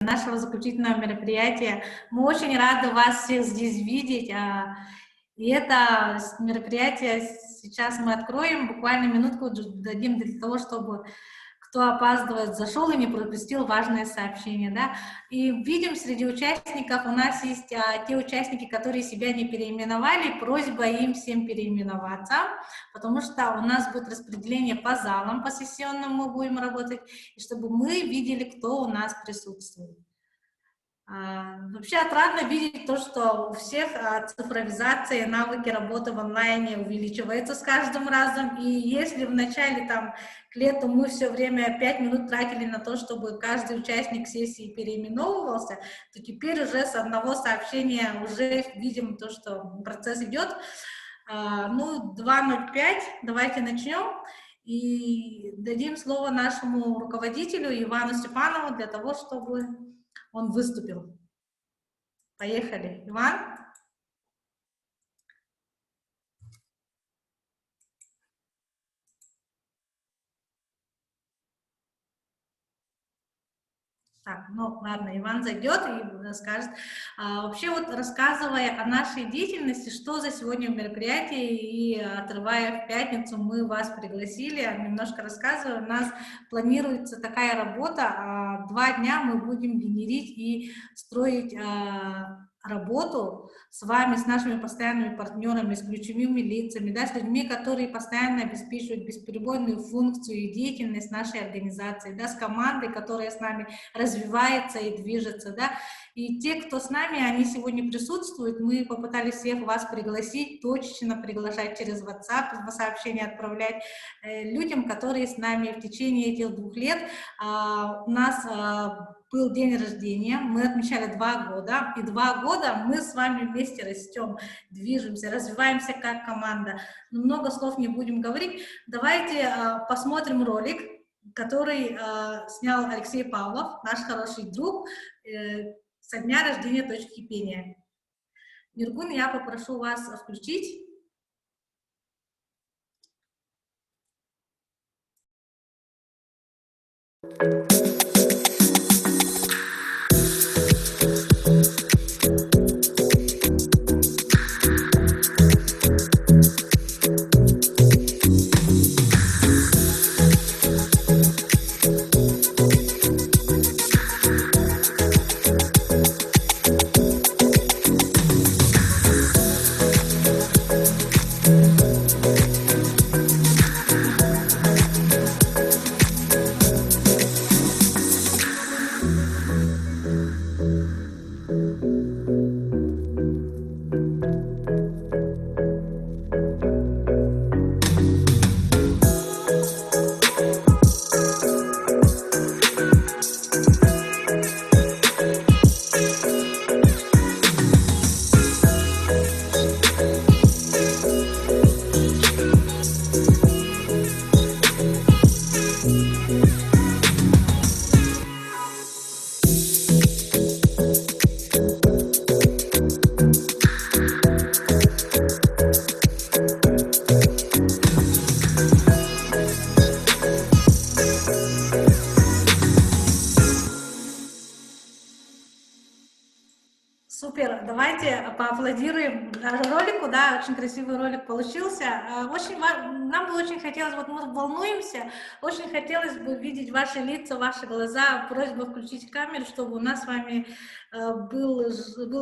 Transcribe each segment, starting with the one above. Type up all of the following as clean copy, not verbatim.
нашего заключительного мероприятия. Мы очень рады вас всех здесь видеть. И это мероприятие сейчас мы откроем, буквально минутку дадим для того, чтобы кто опаздывает, зашел и не пропустил важное сообщение, да. И видим, среди участников у нас есть те участники, которые себя не переименовали, просьба им всем переименоваться, потому что у нас будет распределение по залам, по сессионным мы будем работать, и чтобы мы видели, кто у нас присутствует. Вообще отрадно видеть то, что у всех цифровизация, навыки работы в онлайне увеличиваются с каждым разом. И если в начале, к лету мы все время 5 минут тратили на то, чтобы каждый участник сессии переименовывался, то теперь уже с одного сообщения уже видим то, что процесс идет. 2:05, давайте начнем. И дадим слово нашему руководителю Ивану Степанову для того, чтобы он выступил. Поехали. Иван? Ладно, Иван зайдет и расскажет. Вообще рассказывая о нашей деятельности, что за сегодня мероприятие, и отрывая в пятницу, мы вас пригласили, немножко рассказываю. У нас планируется такая работа, 2 дня мы будем генерить и строить работу с вами, с нашими постоянными партнерами, с ключевыми лицами, да, с людьми, которые постоянно обеспечивают бесперебойную функцию и деятельность нашей организации, да, с командой, которая с нами развивается и движется, да, и те, кто с нами, они сегодня присутствуют, мы попытались всех вас пригласить, точечно приглашать через WhatsApp, сообщения отправлять людям, которые с нами в течение этих 2 лет. У нас был день рождения, мы отмечали 2 года, и 2 года мы с вами вместе растем, движемся, развиваемся как команда. Но много слов не будем говорить. Давайте посмотрим ролик, который снял Алексей Павлов, наш хороший друг, со дня рождения точки кипения. Нургун, я попрошу вас включить. Супер, давайте поаплодируем ролику, да, очень красивый ролик получился. Нам бы очень хотелось, мы волнуемся, очень хотелось бы видеть ваши лица, ваши глаза, просьба включить камеру, чтобы у нас с вами было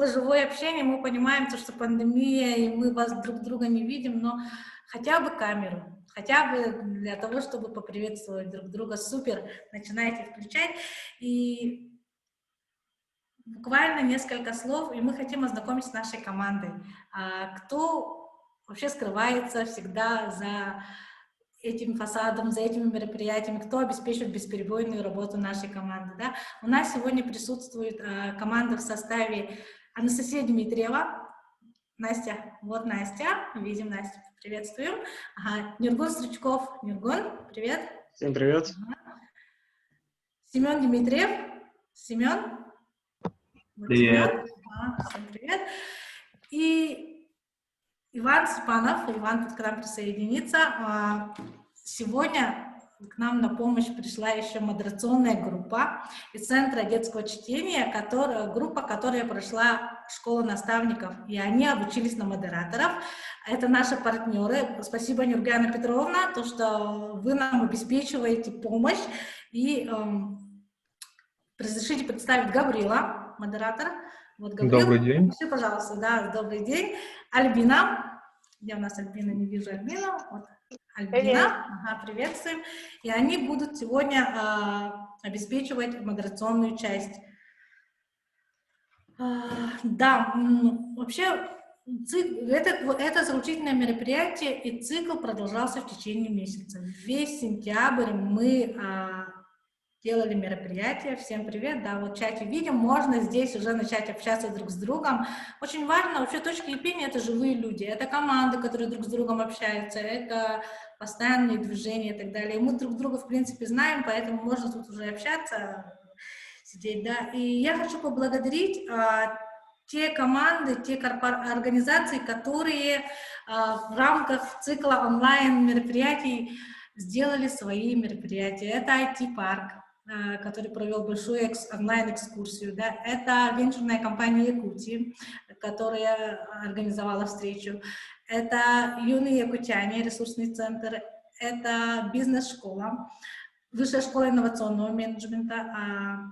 живое общение. Мы понимаем, что пандемия, и мы вас друг друга не видим, но хотя бы камеру, хотя бы для того, чтобы поприветствовать друг друга. Супер, начинайте включать. И буквально несколько слов, и мы хотим ознакомиться с нашей командой. Кто вообще скрывается всегда за этим фасадом, за этими мероприятиями, кто обеспечивает бесперебойную работу нашей команды. Да? У нас сегодня присутствует команда в составе Анастасия Дмитриева. Настя, вот Настя, видим Настю, приветствуем. Нургун Стручков. Нургун, привет. Всем привет. Семен Дмитриев. Семен. Привет. Всем привет. И Иван Степанов. Иван к нам присоединится. Сегодня к нам на помощь пришла еще модерационная группа из Центра детского чтения, группа, которая прошла школу наставников, и они обучились на модераторов. Это наши партнеры. Спасибо, Нюргена Петровна, то, что вы нам обеспечиваете помощь. И разрешите представить Гаврила, модератор. Вот Гаврил. Добрый день. Все, пожалуйста, да, добрый день. Альбина. Где у нас Альбина? Не вижу Альбину. Вот. Альбина. Привет. Ага, приветствуем. И они будут сегодня обеспечивать модерационную часть. Да, вообще это заключительное мероприятие, и цикл продолжался в течение месяца. Весь сентябрь мы делали мероприятия. Всем привет, да, вот в чате видим, можно здесь уже начать общаться друг с другом. Очень важно, вообще точки кипения — это живые люди, это команды, которые друг с другом общаются, это постоянные движения и так далее. Мы друг друга, в принципе, знаем, поэтому можно тут уже общаться, сидеть, да. И я хочу поблагодарить те команды, те организации, которые в рамках цикла онлайн-мероприятий сделали свои мероприятия. Это IT-парк, который провел большую онлайн-экскурсию, да? Это венчурная компания Якутии, которая организовала встречу, это юные якутяне, ресурсный центр, это бизнес-школа, высшая школа инновационного менеджмента,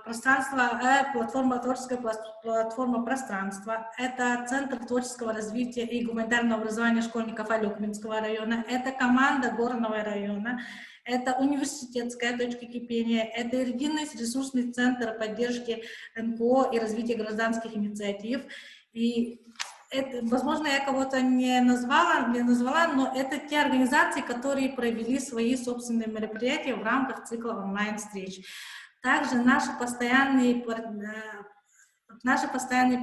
творческая платформа «Пространство», это Центр творческого развития и гуманитарного образования школьников Алюкминского района, это команда Горного района, это университетская точка кипения, это единый ресурсный центр поддержки НКО и развития гражданских инициатив. И это, возможно, я кого-то не назвала, но это те организации, которые провели свои собственные мероприятия в рамках цикла онлайн-встреч. Также наши постоянные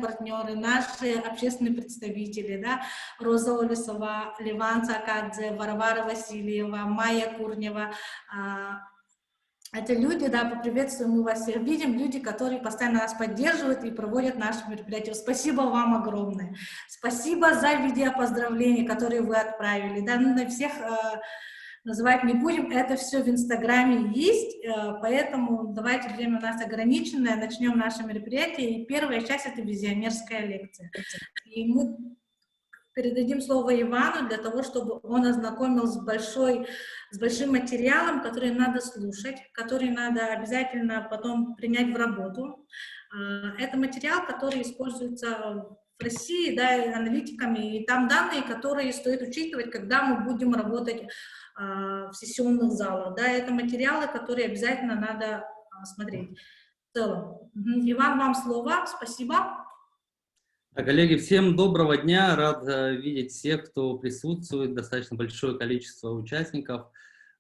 партнеры, наши общественные представители, да, Роза Олесова, Ливан Цакадзе, Варвара Васильева, Майя Курнева. Это люди, да, поприветствуем, мы вас всех видим, люди, которые постоянно нас поддерживают и проводят наши мероприятия. Спасибо вам огромное. Спасибо за видеопоздравления, которые вы отправили. Да, на всех называть не будем, это все в Инстаграме есть, поэтому давайте, время у нас ограниченное, начнем наше мероприятие, и первая часть — это визионерская лекция. И мы передадим слово Ивану для того, чтобы он ознакомил с большим материалом, который надо слушать, который надо обязательно потом принять в работу. Это материал, который используется в России, да, аналитиками, и там данные, которые стоит учитывать, когда мы будем работать в сессионных залах. Да, это материалы, которые обязательно надо смотреть. В целом. Иван, вам слово. Спасибо. Коллеги, всем доброго дня. Рад видеть всех, кто присутствует. Достаточно большое количество участников,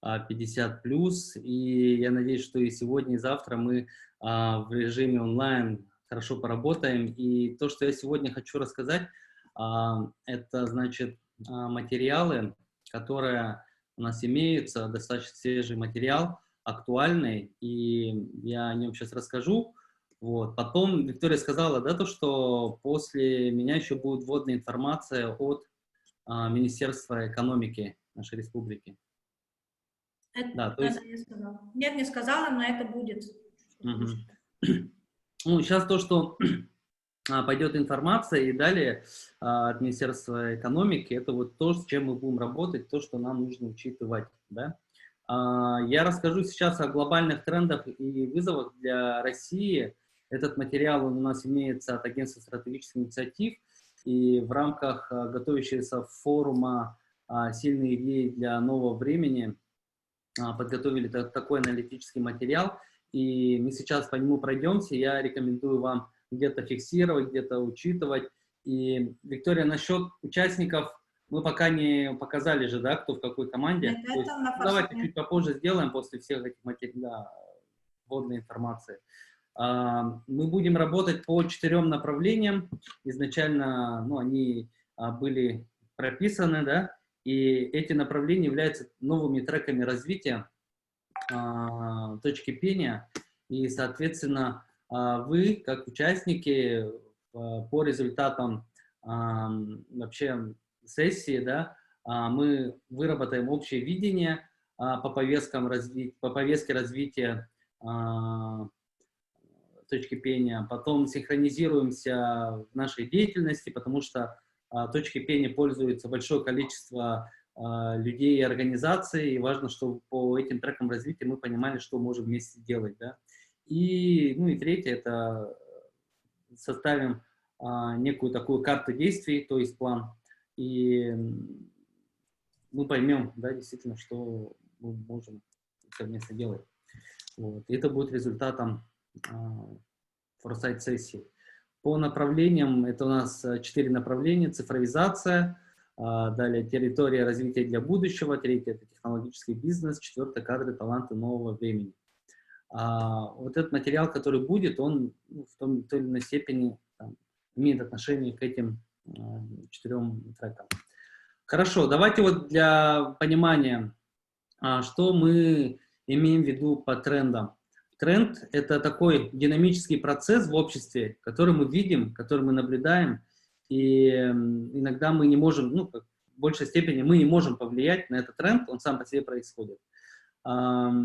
50+. И я надеюсь, что и сегодня, и завтра мы в режиме онлайн хорошо поработаем. И то, что я сегодня хочу рассказать, это, значит, материалы, которые у нас имеются, достаточно свежий материал, актуальный, и я о нем сейчас расскажу. Вот. Потом Виктория сказала, да, то, что после меня еще будет вводная информация от Министерства экономики нашей республики. Это, то есть... я сказала. Нет, не сказала, но это будет. Ну, сейчас то, что пойдет информация, и далее от Министерства экономики, это вот то, с чем мы будем работать, то, что нам нужно учитывать. Да? Я расскажу сейчас о глобальных трендах и вызовах для России. Этот материал у нас имеется от Агентства стратегических инициатив, и в рамках готовящегося форума «Сильные идеи для нового времени» подготовили такой аналитический материал, и мы сейчас по нему пройдемся. Я рекомендую вам где-то фиксировать, где-то учитывать. И, Виктория, насчет участников мы пока не показали же, да, кто в какой команде. Есть, давайте чуть попозже сделаем после всех этих материалов, вводной информации. Мы будем работать по 4 направлениям. Изначально, ну, они были прописаны, да, и эти направления являются новыми треками развития точки пения. И, соответственно, вы, как участники, по результатам вообще сессии, да, мы выработаем общее видение, по повестке развития точки пения, потом синхронизируемся в нашей деятельности, потому что точки пения пользуется большое количество людей и организаций, и важно, чтобы по этим трекам развития мы понимали, что можем вместе делать, да. Ну и третье, это составим некую такую карту действий, то есть план, и мы поймем, да, действительно, что мы можем совместно делать. Вот. И это будет результатом форсайт-сессии. По направлениям, это у нас 4 направления: цифровизация, далее территория развития для будущего, третье — это технологический бизнес, четвертое — кадры, таланты нового времени. Вот этот материал, который будет, он в той или иной степени имеет отношение к этим 4 трекам. Хорошо, давайте вот для понимания, что мы имеем в виду по трендам. Тренд — это такой динамический процесс в обществе, который мы видим, который мы наблюдаем, и иногда мы не можем, в большей степени мы не можем повлиять на этот тренд, он сам по себе происходит. То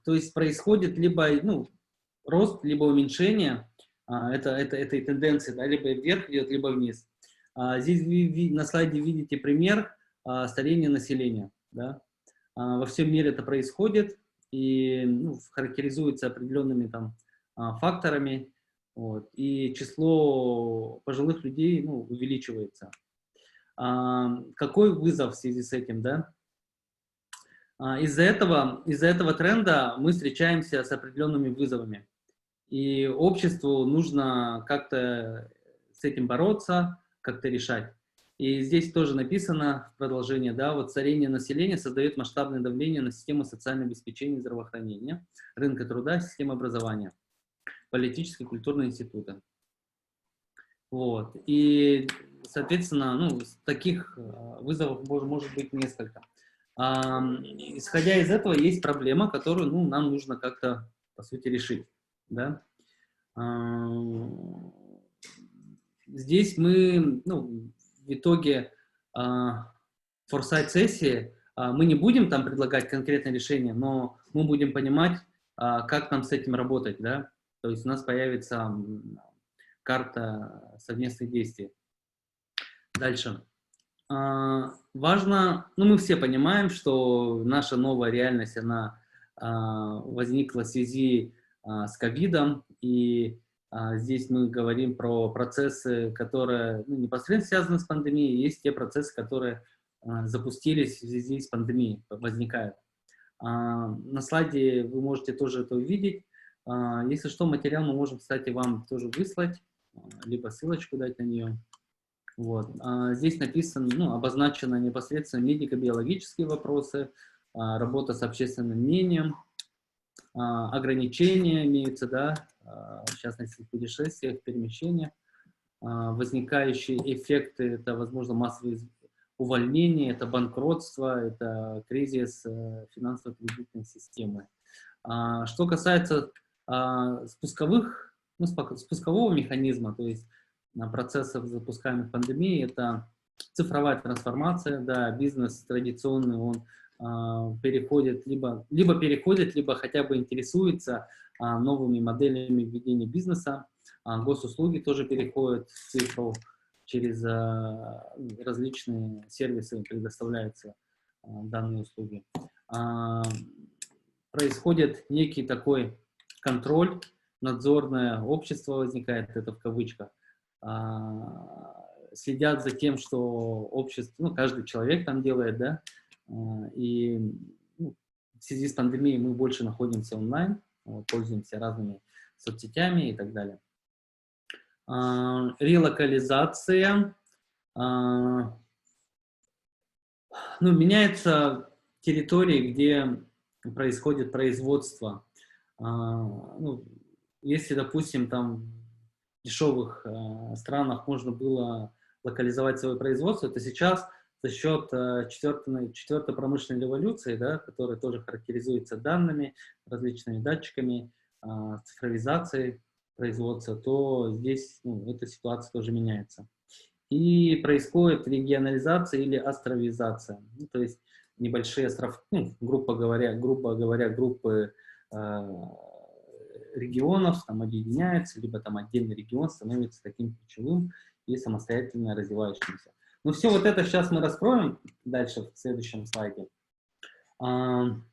есть происходит либо рост, либо уменьшение этой тенденции, да, либо вверх идет, либо вниз. Здесь вы на слайде видите пример старения населения. Да? Во всем мире это происходит и характеризуется определенными факторами, вот, и число пожилых людей увеличивается. Какой вызов в связи с этим? Да? Из-за этого тренда мы встречаемся с определенными вызовами. И обществу нужно как-то с этим бороться, как-то решать. И здесь тоже написано в продолжении, да, вот старение населения создает масштабное давление на систему социального обеспечения и здравоохранения, рынка труда, систему образования, политические и культурные институты. Вот. И, соответственно, таких вызовов может быть несколько. Исходя из этого, есть проблема, которую нам нужно как-то, по сути, решить. Да? Здесь мы, в итоге форсайт-сессии, мы не будем там предлагать конкретное решение, но мы будем понимать, как нам с этим работать. Да? То есть у нас появится карта совместных действий. Дальше. Важно, мы все понимаем, что наша новая реальность, она возникла в связи с ковидом, и здесь мы говорим про процессы, которые непосредственно связаны с пандемией, есть те процессы, которые запустились в связи с пандемией, возникают. На слайде вы можете тоже это увидеть. Если что, материал мы можем, кстати, вам тоже выслать, либо ссылочку дать на нее. Вот. Здесь написано, обозначено непосредственно медико-биологические вопросы, работа с общественным мнением, ограничения имеются, да, в частности, в путешествиях, перемещениях, возникающие эффекты, это, возможно, массовые увольнения, это банкротство, это кризис финансово-кредитной системы. Что касается спускового механизма, то есть процессов, запускаемых пандемией, это цифровая трансформация, да, бизнес традиционный, он переходит, либо переходит, либо хотя бы интересуется новыми моделями ведения бизнеса. Госуслуги тоже переходят в цифру, через различные сервисы предоставляются данные услуги. Происходит некий такой контроль, надзорное общество возникает, это в кавычках. Следят за тем, что общество, каждый человек там делает, да, и в связи с пандемией мы больше находимся онлайн, пользуемся разными соцсетями и так далее. Релокализация. Меняются территории, где происходит производство. Если, допустим, там в дешевых странах можно было локализовать свое производство, то сейчас за счет четвертой промышленной революции, да, которая тоже характеризуется данными, различными датчиками, цифровизацией производства, то здесь эта ситуация тоже меняется. И происходит регионализация или островизация. То есть небольшие островки, ну, грубо говоря, группы регионов там объединяются, либо там отдельный регион становится таким ключевым и самостоятельно развивающимся. Но все вот это сейчас мы раскроем дальше в следующем слайде. Ну,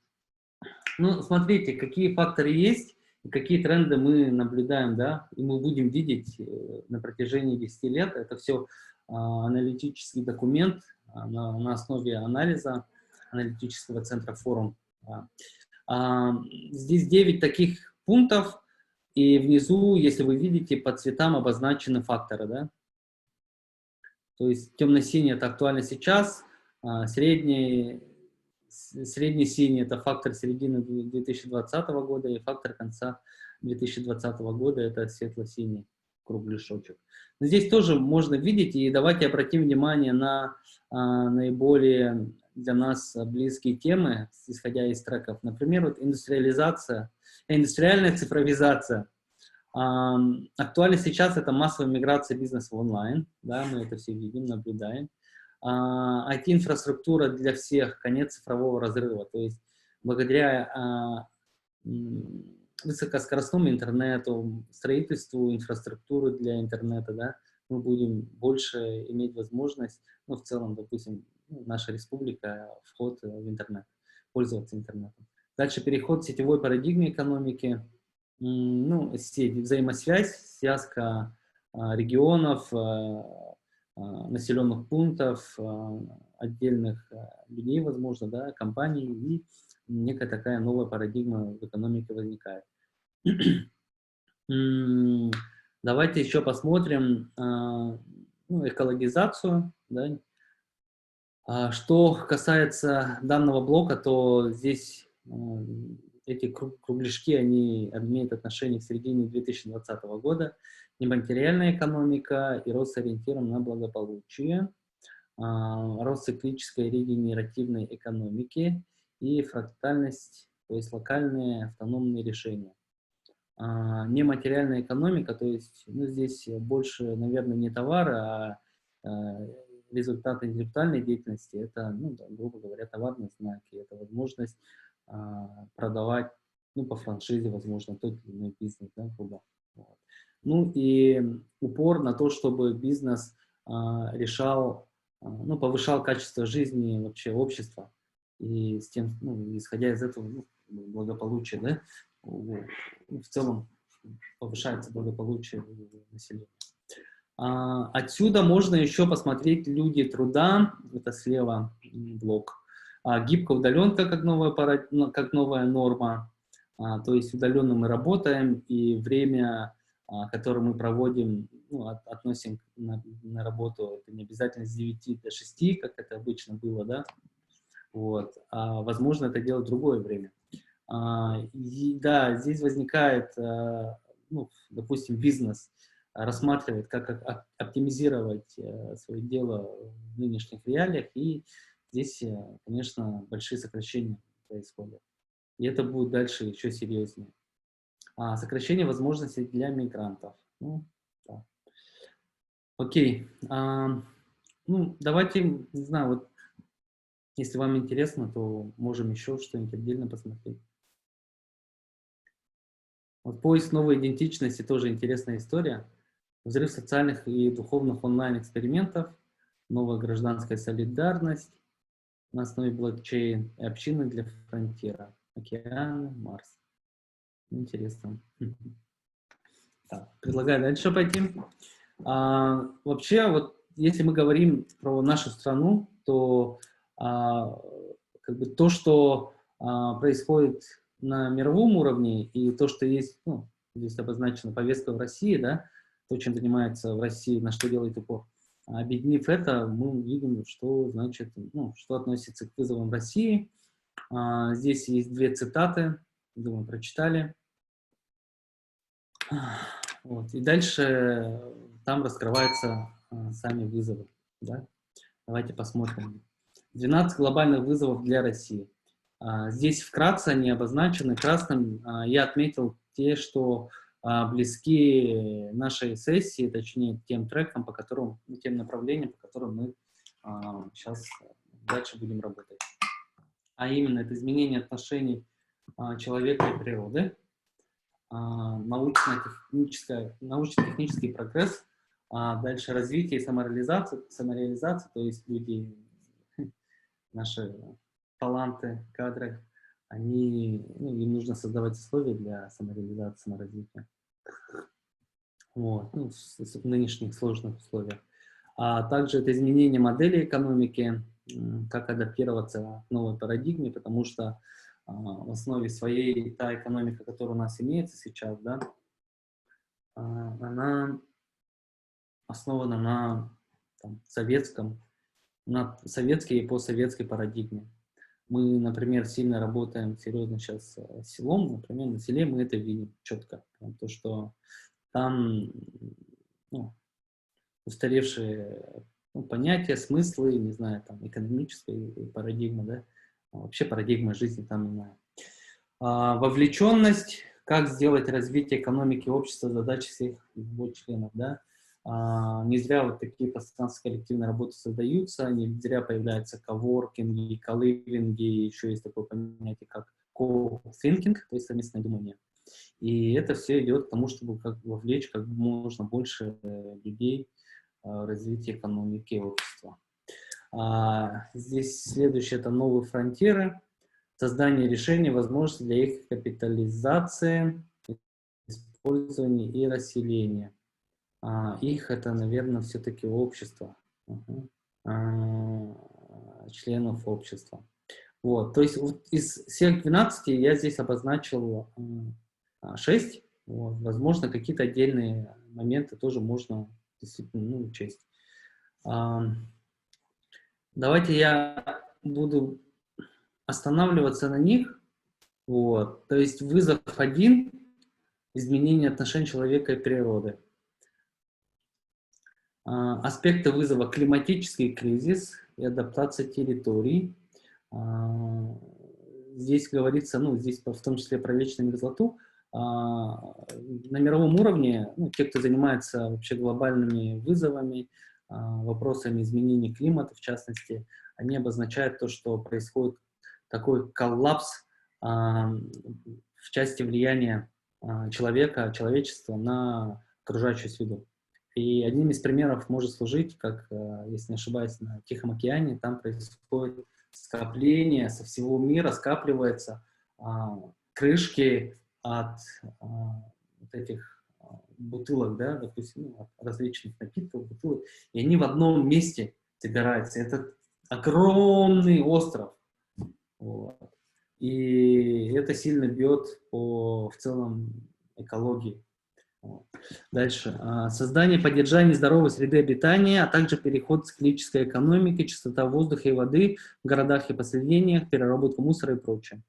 смотрите, какие факторы есть, и какие тренды мы наблюдаем, да, и мы будем видеть на протяжении 10 лет. Это все аналитический документ на основе анализа аналитического центра «Форум». Здесь 9 таких пунктов, и внизу, если вы видите, по цветам обозначены факторы, да. То есть темно-синий – это актуально сейчас, средний синий – это фактор середины 2020 года, и фактор конца 2020 года – это светло-синий кругляшочек. Но здесь тоже можно видеть, и давайте обратим внимание на наиболее для нас близкие темы, исходя из треков. Например, вот индустриальная цифровизация. Актуально сейчас это массовая миграция бизнеса в онлайн, да, мы это все видим, наблюдаем. IT-инфраструктура для всех, конец цифрового разрыва, то есть благодаря высокоскоростному интернету, строительству инфраструктуры для интернета, да, мы будем больше иметь возможность, ну, в целом, допустим, наша республика, вход в интернет, пользоваться интернетом. Дальше переход к сетевой парадигме экономики, ну, сеть, взаимосвязь, связка регионов, населенных пунктов, отдельных людей, возможно, да, компаний, и некая такая новая парадигма в экономике возникает. Давайте еще посмотрим ну, экологизацию. Да. Что касается данного блока, то здесь эти кругляшки, они имеют отношение к середине 2020 года. Нематериальная экономика и рост с ориентиром на благополучие, рост циклической регенеративной экономики и фрактальность, то есть локальные автономные решения. Нематериальная экономика, то есть ну, здесь больше, наверное, не товары, а результаты интеллектуальной деятельности, это, ну, да, грубо говоря, товарные знаки, это возможность продавать, ну, по франшизе, возможно, тот или иной бизнес, да, грубо. Вот. Ну, и упор на то, чтобы бизнес решал, ну, повышал качество жизни вообще общества, и с тем, ну, исходя из этого, ну, благополучие, да, в целом повышается благополучие населения. Отсюда можно еще посмотреть люди труда, это слева блок, гибкая удаленка как новая норма, то есть удаленно мы работаем, и время, которое мы проводим, ну, относим на работу, это не обязательно с 9 до 6, как это обычно было, да, вот, возможно это делать в другое время. И, да, здесь возникает, ну, допустим, бизнес рассматривает, как оптимизировать свое дело в нынешних реалиях, и здесь, конечно, большие сокращения происходят. И это будет дальше еще серьезнее. Сокращение возможностей для мигрантов. Ну, да. Окей. Ну, давайте, не знаю, вот, если вам интересно, то можем еще что-нибудь отдельно посмотреть. Вот поиск новой идентичности тоже интересная история. Взрыв социальных и духовных онлайн-экспериментов, новая гражданская солидарность на основе блокчейн и общины для фронтира, океаны, Марс. Интересно. Так, предлагаю дальше пойти. Вообще, вот если мы говорим про нашу страну, то как бы то, что происходит на мировом уровне, и то, что есть, ну, здесь обозначена повестка в России, да, то, чем занимается в России, на что делает упор. Объединив это, мы видим, что значит, ну, что относится к вызовам России. Здесь есть 2 цитаты, думаю, прочитали. Вот. И дальше там раскрываются сами вызовы. Да? Давайте посмотрим. 12 глобальных вызовов для России. Здесь вкратце они обозначены красным. Я отметил те, что близки нашей сессии, точнее тем трекам, по которым, тем направлениям, по которым мы сейчас дальше будем работать. а именно это изменение отношений человека и природы, научно-технический прогресс, дальше развитие и самореализация, то есть люди, наши таланты, кадры, им нужно создавать условия для самореализации, саморазвития. Вот, в нынешних сложных условиях. А также это изменение модели экономики, как адаптироваться к новой парадигме, потому что в основе своей та экономика, которая у нас имеется сейчас, да, она основана на советской и постсоветской парадигме. Мы, например, сильно работаем серьезно сейчас с селом, например, на селе мы это видим четко, то, что там устаревшие понятия, смыслы, не знаю, там экономическая парадигма, да, вообще парадигма жизни там иная. Вовлеченность, как сделать развитие экономики общества, задачи всех его членов, да. Не зря вот такие пространства коллективной работы создаются, не зря появляются коворкинги, коливинги, еще есть такое понятие, как co-thinking, то есть совместное думание. И это все идет к тому, чтобы вовлечь как можно больше людей в развитие экономики и общества. Здесь следующее — это новые фронтиры, создание решений, возможности для их капитализации, использования и расселения. Их — это, наверное, все-таки общество, членов общества. Вот, то есть вот из всех 12 я здесь обозначил 6. Вот. Возможно, какие-то отдельные моменты тоже можно действительно учесть. Давайте я буду останавливаться на них. Вот. То есть вызов 1 — изменение отношений человека и природы. Аспекты вызова — климатический кризис и адаптация территорий. Здесь говорится, здесь в том числе про вечную мерзлоту. На мировом уровне, те, кто занимается вообще глобальными вызовами, вопросами изменения климата, в частности, они обозначают то, что происходит такой коллапс в части влияния человечества на окружающую среду. И одним из примеров может служить, как, если не ошибаюсь, на Тихом океане, там происходит скопление со всего мира, скапливаются крышки от этих бутылок, да, допустим, от различных напитков, бутылок, и они в одном месте собираются. Это огромный остров. Вот. И это сильно бьет в целом экологии. Вот. Дальше. Создание и поддержание здоровой среды обитания, а также переход к циклической экономике, чистота воздуха и воды в городах и поселениях, переработка мусора и прочее.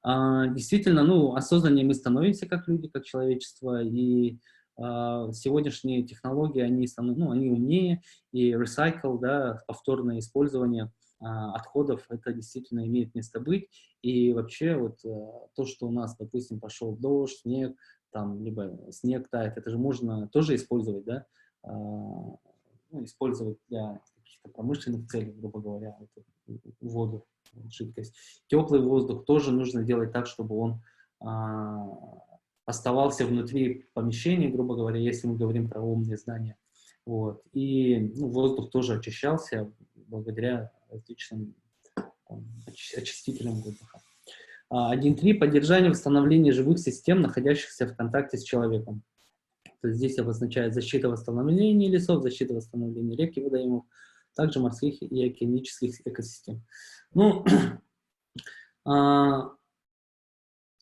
Действительно, осознаннее мы становимся как люди, как человечество, и сегодняшние технологии, они умнее, и recycle, да, повторное использование отходов, это действительно имеет место быть. И вообще вот то, что у нас, допустим, пошел дождь, снег, там, либо снег тает, это же можно тоже использовать, да, использовать для каких-то промышленных целей, грубо говоря, воду, жидкость. Теплый воздух тоже нужно делать так, чтобы он оставался внутри помещения, грубо говоря, если мы говорим про умные здания. Вот. И воздух тоже очищался благодаря различным очистителям воздуха. 1.3. Поддержание восстановления живых систем, находящихся в контакте с человеком. То есть здесь обозначает защита восстановления лесов, защита восстановления рек и водоемов, также морских и океанических экосистем.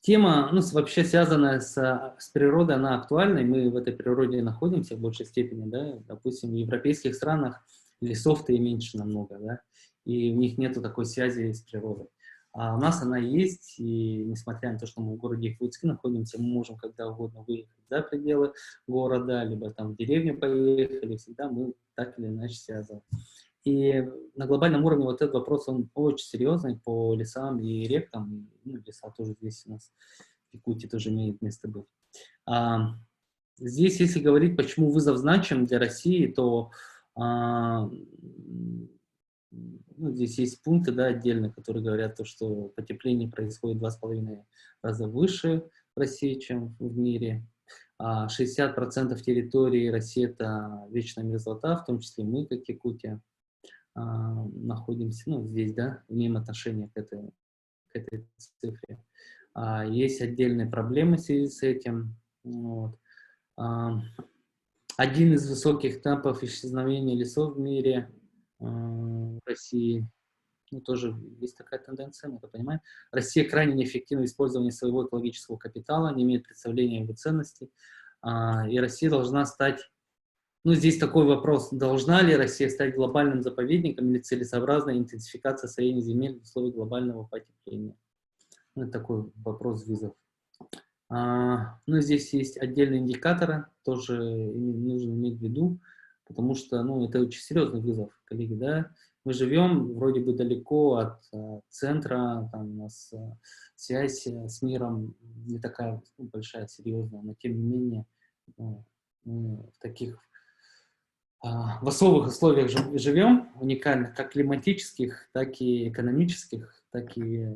Тема, вообще связанная с природой, она актуальна, и мы в этой природе находимся в большей степени, да, допустим, в европейских странах лесов-то и меньше намного, да, и у них нету такой связи с природой. А у нас она есть, и несмотря на то, что мы в городе Якутске находимся, мы можем когда угодно выехать за пределы города, либо там в деревню поехали, всегда мы так или иначе связаны. И на глобальном уровне вот этот вопрос, он очень серьезный по лесам и рекам. Леса тоже здесь у нас в Якутии тоже имеет место быть. Здесь, если говорить, почему вызов значим для России, то ну, здесь есть пункты, да, отдельно, которые говорят, то, что потепление происходит 2,5 раза выше в России, чем в мире. 60% территории России — это вечная мерзлота, в том числе мы, как Якутия, находимся, ну, здесь, да, имеем отношение к этой цифре. Есть отдельные проблемы в связи с этим. Вот. Один из высоких темпов исчезновения лесов в мире, в России, ну, тоже есть такая тенденция, мы это понимаем. Россия крайне неэффективно в использовании своего экологического капитала, не имеет представления о его ценности, и Россия должна стать, ну, здесь такой вопрос, должна ли Россия стать глобальным заповедником или целесообразная интенсификация строения земель в условиях глобального потепления? Ну, это такой вопрос-вызов. Ну, здесь есть отдельные индикаторы, тоже нужно иметь в виду, потому что, ну, это очень серьезный вызов, коллеги, да. Мы живем вроде бы далеко от центра, там у нас связь с миром не такая, ну, большая, серьезная, но тем не менее мы в таких в особых условиях живем, уникальных, как климатических, так и экономических, так и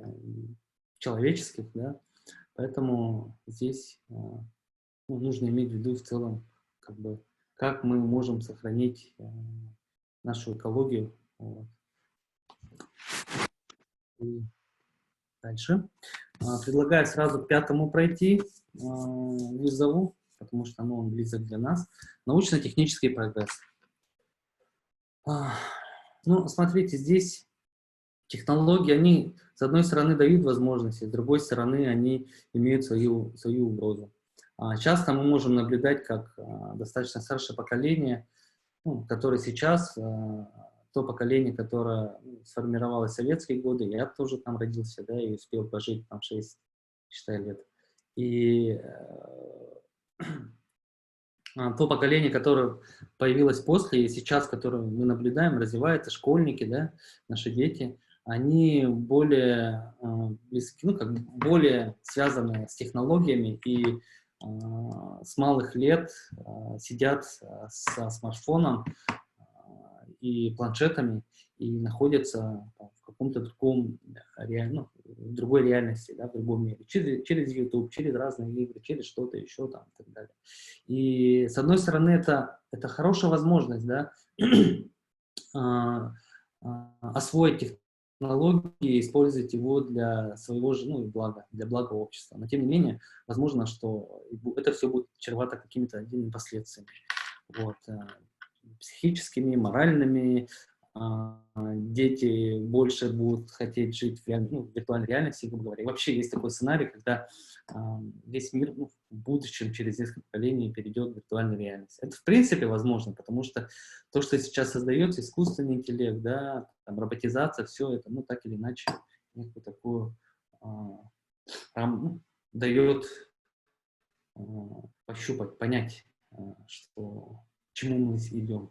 человеческих, да. Поэтому здесь ну, нужно иметь в виду в целом, как бы, как мы можем сохранить нашу экологию. Вот. И дальше. Предлагаю сразу к 5-му пройти вызову, потому что он близок для нас. Научно-технический прогресс. Ну, смотрите, здесь технологии, они, с одной стороны, дают возможности, с другой стороны, они имеют свою угрозу. Часто мы можем наблюдать, как достаточно старшее поколение, ну, которое сейчас, то поколение, которое сформировалось в советские годы, я тоже там родился, да, и успел прожить там 6, считай, лет. И то поколение, которое появилось после и сейчас, которое мы наблюдаем, развивается, школьники, да, наши дети, они более близки, ну, как бы более связаны с технологиями и с малых лет сидят со смартфоном и планшетами и находятся в каком-то другом, в другой реальности, да, в другом мире. Через YouTube, через разные игры, через что-то еще там и так далее. И с одной стороны, это хорошая возможность, да, освоить технологии, использовать его для своего же, ну, блага, для блага общества. Но тем не менее, возможно, что это все будет чревато какими-то отдельными последствиями. Вот. Психическими, моральными. Дети больше будут хотеть жить в виртуальной реальности, грубо говоря. И вообще есть такой сценарий, когда весь мир в будущем, через несколько поколений, перейдет в виртуальную реальность. Это в принципе возможно, потому что то, что сейчас создается, искусственный интеллект, да, там, роботизация, все это, ну, так или иначе, некую такую дает пощупать, понять, что, к чему мы идем.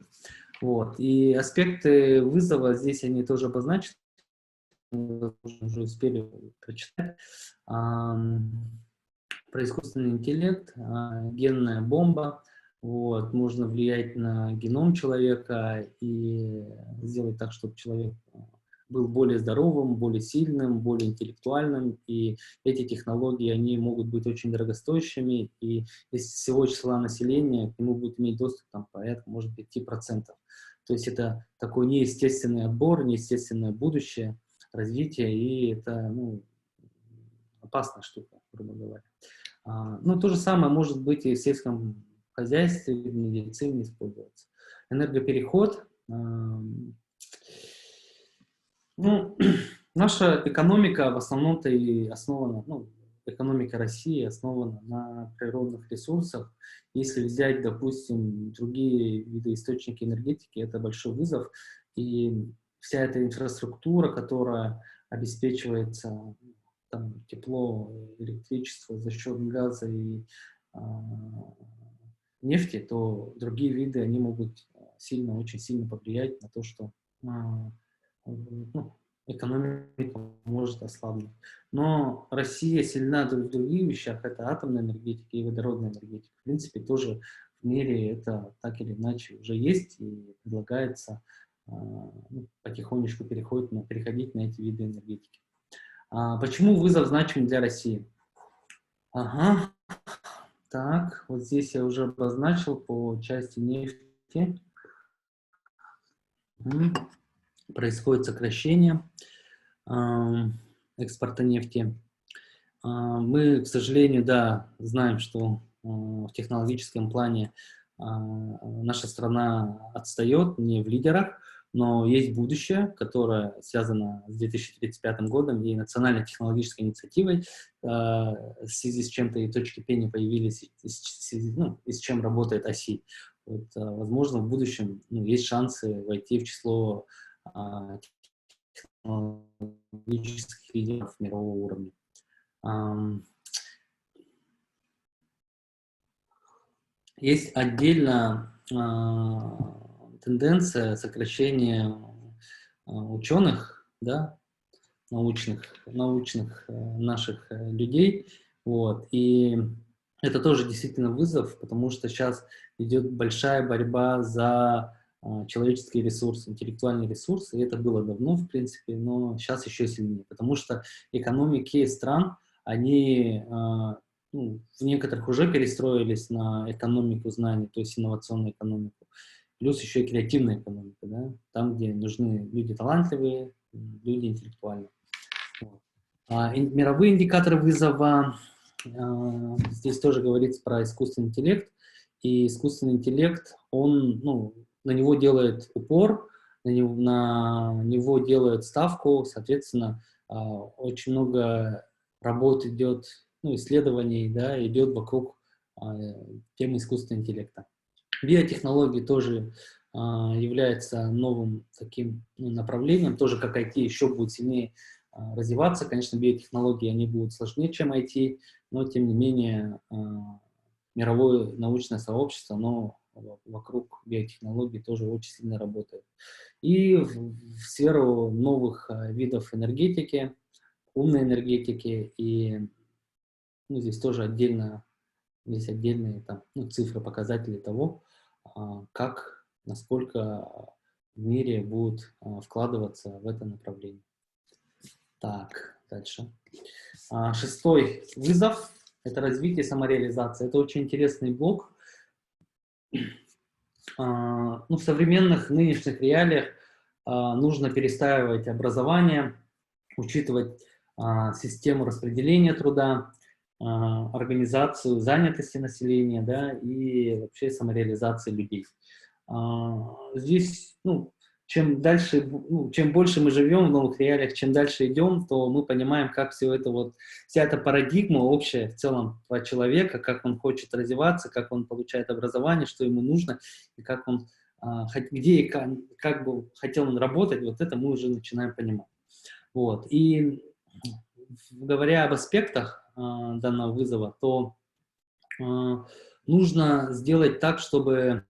Вот. И аспекты вызова здесь они тоже обозначены, уже успели прочитать. Про искусственный интеллект, генная бомба. Вот. Можно влиять на геном человека и сделать так, чтобы человек был более здоровым, более сильным, более интеллектуальным. И эти технологии, они могут быть очень дорогостоящими. И из всего числа населения к нему будет иметь доступ там, порядка, может быть, 5%. То есть это такой неестественный отбор, неестественное будущее, развитие, и это, ну, опасная штука, грубо говоря. Ну, то же самое может быть и в сельском хозяйстве, в медицине использоваться. Энергопереход. Ну, наша экономика в основном-то и основана, ну, экономика России основана на природных ресурсах. Если взять, допустим, другие виды источники энергетики, это большой вызов. И вся эта инфраструктура, которая обеспечивается там, тепло, электричество за счет газа и нефти, то другие виды, они могут сильно, очень сильно повлиять на то, что экономика может ослабнуть. Но Россия сильна в других вещах, это атомная энергетика и водородная энергетика. В принципе, тоже в мире это так или иначе уже есть и предлагается потихонечку переходить на эти виды энергетики. Почему вызов значим для России? Ага. Так, вот здесь я уже обозначил по части нефти. Происходит сокращение экспорта нефти. Мы, к сожалению, да, знаем, что в технологическом плане наша страна отстает, не в лидерах, но есть будущее, которое связано с 2035 годом и национальной технологической инициативой, в связи с чем-то и точки P появились, и с чем работает ОСИ. Вот, возможно, в будущем есть шансы войти в число технологических лидеров мирового уровня. Есть отдельно тенденция сокращения ученых, да, научных наших людей, вот, и это тоже действительно вызов, потому что сейчас идет большая борьба за человеческий ресурс, интеллектуальный ресурс, и это было давно, в принципе, но сейчас еще сильнее, потому что экономики стран, они в некоторых уже перестроились на экономику знаний, то есть инновационную экономику, плюс еще и креативная экономика, да, там, где нужны люди талантливые, люди интеллектуальные. Вот. Мировые индикаторы вызова, здесь тоже говорится про искусственный интеллект, и искусственный интеллект, он, на него делает упор, на него делает ставку, соответственно, очень много работ идет, исследований, да, идет вокруг темы искусственного интеллекта. Биотехнологии тоже является новым таким направлением, тоже как IT еще будет сильнее развиваться. Конечно, биотехнологии, они будут сложнее, чем IT, но тем не менее мировое научное сообщество, оно вокруг биотехнологий тоже очень сильно работает. И в сферу новых видов энергетики, умной энергетики, и здесь тоже есть отдельные там, цифры, показатели того, насколько в мире будут вкладываться в это направление. Так, дальше. Шестой вызов – это развитие самореализации. Это очень интересный блок. В современных нынешних реалиях нужно перестраивать образование, учитывать систему распределения труда, организацию занятости населения, да, и вообще самореализации людей. Здесь, чем больше мы живем в новых реалиях, чем дальше идем, то мы понимаем, как вся эта парадигма общая в целом про человека, как он хочет развиваться, как он получает образование, что ему нужно, и как он, где и как бы хотел он работать, вот это мы уже начинаем понимать. Вот. И говоря об аспектах данного вызова, то нужно сделать так, чтобы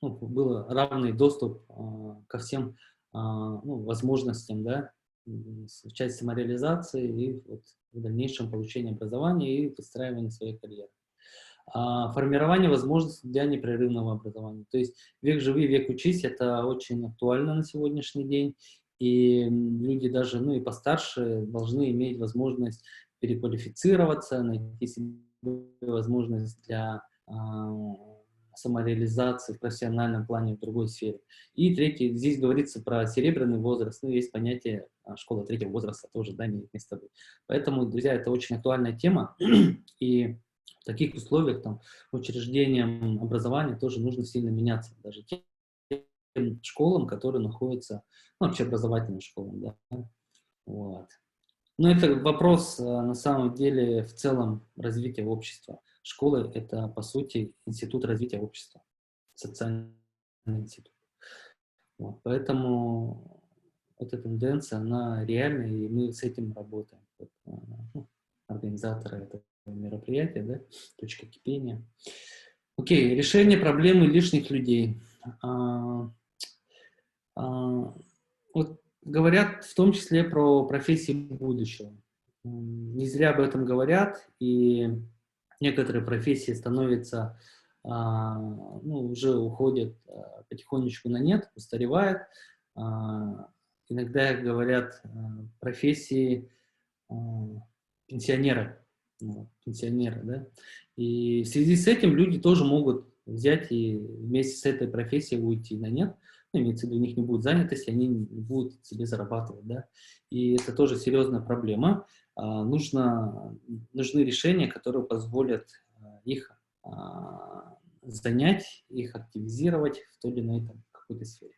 был равный доступ ко всем возможностям, да, в части самореализации и в дальнейшем получении образования и выстраивания своей карьеры. Формирование возможностей для непрерывного образования. То есть век живи, век учись, это очень актуально на сегодняшний день, и люди даже, и постарше должны иметь возможность переквалифицироваться, найти себе возможность для самореализации в профессиональном плане в другой сфере. И третий, здесь говорится про серебряный возраст, есть понятие школа третьего возраста тоже, да, имеет место быть. Поэтому, друзья, это очень актуальная тема, и в таких условиях учреждениям образования тоже нужно сильно меняться, даже тем школам, которые находятся, общеобразовательным школам, да. Вот. Но это вопрос, на самом деле, в целом развития общества. Школы — это, по сути, институт развития общества, социальный институт. Вот. Поэтому эта тенденция, она реальная, и мы с этим работаем. Организаторы этого мероприятия, да, точка кипения. Окей, решение проблемы лишних людей. Говорят в том числе про профессии будущего. Не зря об этом говорят, и некоторые профессии становятся ну, уже уходит потихонечку на нет, устаревает. Иногда говорят профессии пенсионеры, пенсионеры, да. И в связи с этим люди тоже могут взять и вместе с этой профессией уйти на нет. Ну, имеется в виду, у них не будет занятости, они не будут себе зарабатывать, да. И это тоже серьезная проблема. Нужны решения, которые позволят их занять, их активизировать в той или иной какой-то сфере.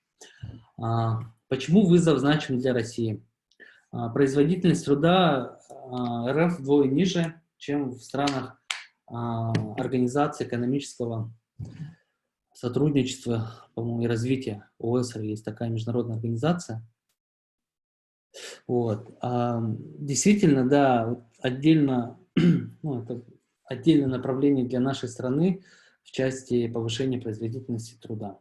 Почему вызов значим для России? Производительность труда РФ вдвое ниже, чем в странах Организации экономического сотрудничества, по-моему, и развития. ОЭСР есть такая международная организация. Вот. Действительно, да, отдельно, ну, это отдельное направление для нашей страны в части повышения производительности труда.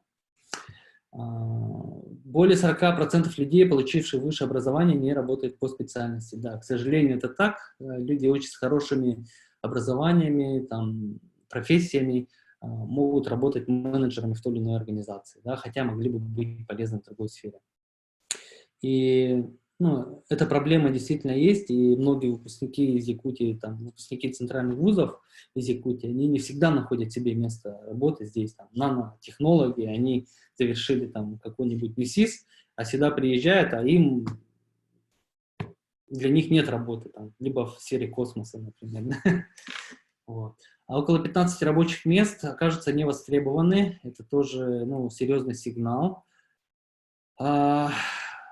Более 40% людей, получивших высшее образование, не работают по специальности. Да, к сожалению, это так. Люди очень с хорошими образованиями, там, профессиями могут работать менеджерами в той или иной организации, да, хотя могли бы быть полезны в другой сфере. И ну, эта проблема действительно есть, и многие выпускники из Якутии, там, выпускники центральных вузов из Якутии, они не всегда находят себе место работы здесь, там, нанотехнологи, они завершили там какой-нибудь МИСИС, а сюда приезжают, а им для них нет работы, там, либо в сфере космоса, например. Вот. А около 15 рабочих мест окажутся невостребованы, это тоже серьезный сигнал.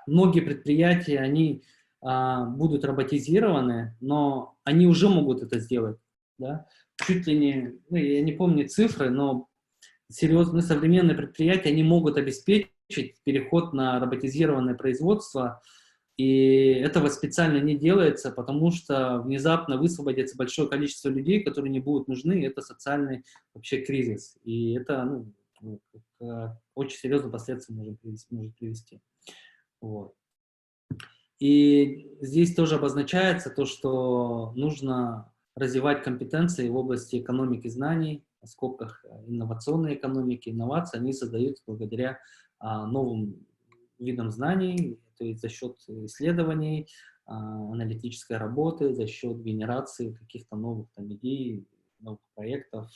Многие предприятия, они будут роботизированы, но они уже могут это сделать. Да? Чуть ли не, я не помню цифры, но серьезные современные предприятия, они могут обеспечить переход на роботизированное производство, и этого специально не делается, потому что внезапно высвободится большое количество людей, которые не будут нужны, это социальный вообще кризис, и это к очень серьезным последствиям может привести. Вот. И здесь тоже обозначается то, что нужно развивать компетенции в области экономики знаний, в скобках инновационной экономики. Инновации, они создаются благодаря новым видам знаний, то есть за счет исследований, аналитической работы, за счет генерации каких-то новых идей, новых проектов.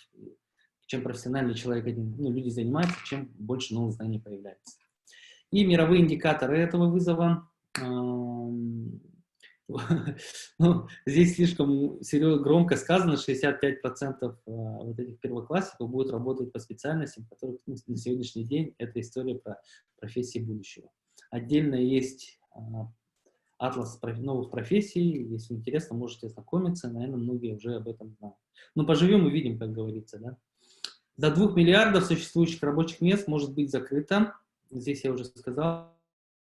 Чем профессиональный человек, люди занимаются, чем больше новых знаний появляется. И мировые индикаторы этого вызова. Здесь слишком громко сказано, 65% вот этих первоклассников будут работать по специальностям, которых на сегодняшний день это история про профессии будущего. Отдельно есть атлас новых профессий, если интересно, можете ознакомиться, наверное, многие уже об этом знают. Но поживем, увидим, как говорится, да. До 2 миллиардов существующих рабочих мест может быть закрыто. Здесь я уже сказал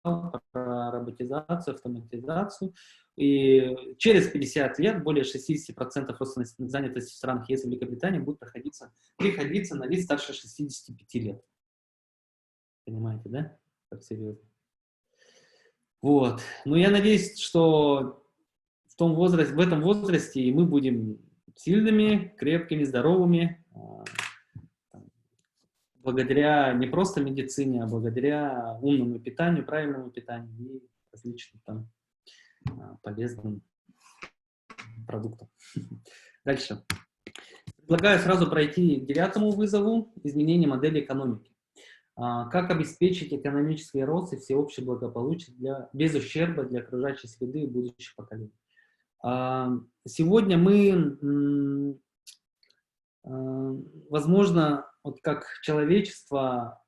про роботизацию, автоматизацию. И через 50 лет более 60% роста занятости в странах ЕС и Великобритании будет приходиться на лиц старше 65 лет. Понимаете, да? Как серьезно. Вот. Но я надеюсь, что в этом возрасте мы будем сильными, крепкими, здоровыми, благодаря не просто медицине, а благодаря умному питанию, правильному питанию и различным полезным продуктам. Дальше. Предлагаю сразу пройти к 9-му вызову – изменение модели экономики. Как обеспечить экономический рост и всеобщее благополучие без ущерба для окружающей среды и будущих поколений. Сегодня мы, возможно, вот как человечество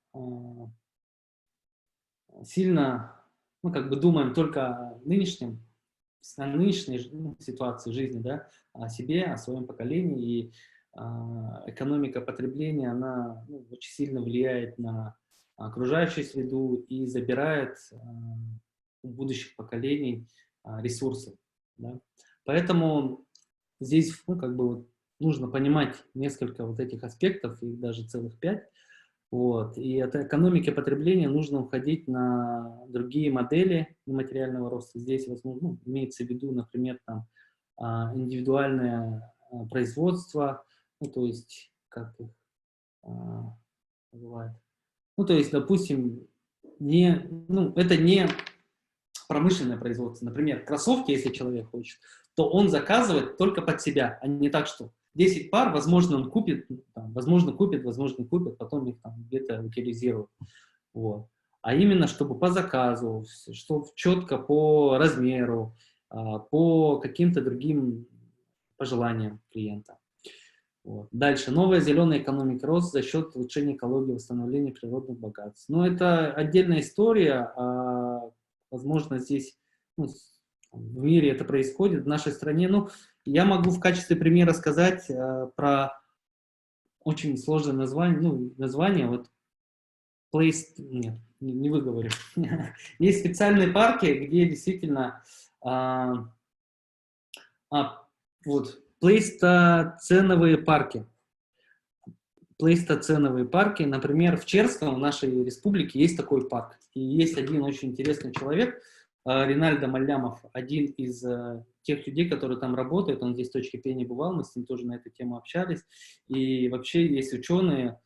сильно, думаем только о нынешней ситуации жизни, да, о себе, о своем поколении, и экономика потребления, она очень сильно влияет на окружающую среду и забирает у будущих поколений ресурсы. Да. Поэтому здесь нужно понимать несколько вот этих аспектов, их даже целых 5. Вот. И от экономики потребления нужно уходить на другие модели нематериального роста. Здесь, возможно, имеется в виду, например, индивидуальное производство, то есть бывает. Ну, то есть, допустим, это не промышленное производство. Например, кроссовки, если человек хочет, то он заказывает только под себя, а не так, что 10 пар, возможно, он купит, возможно, не купит, потом их там где-то утилизирует. Вот. А именно, чтобы по заказу, чтобы четко по размеру, по каким-то другим пожеланиям клиента. Вот. Дальше. Новая зеленая экономика, рост за счет улучшения экологии, восстановления природных богатств. Но это отдельная история. Возможно, здесь в мире это происходит, в нашей стране. Ну, я могу в качестве примера сказать про очень сложное название. Вот нет, не выговорю. Есть специальные парки, где действительно плейстоценовые парки. Плейстоценовые парки. Например, в Черском, в нашей республике, есть такой парк. И есть один очень интересный человек, Ринальдо Малямов, один из тех людей, которые там работают. Он здесь в точке П не бывал, мы с ним тоже на эту тему общались. И вообще есть ученые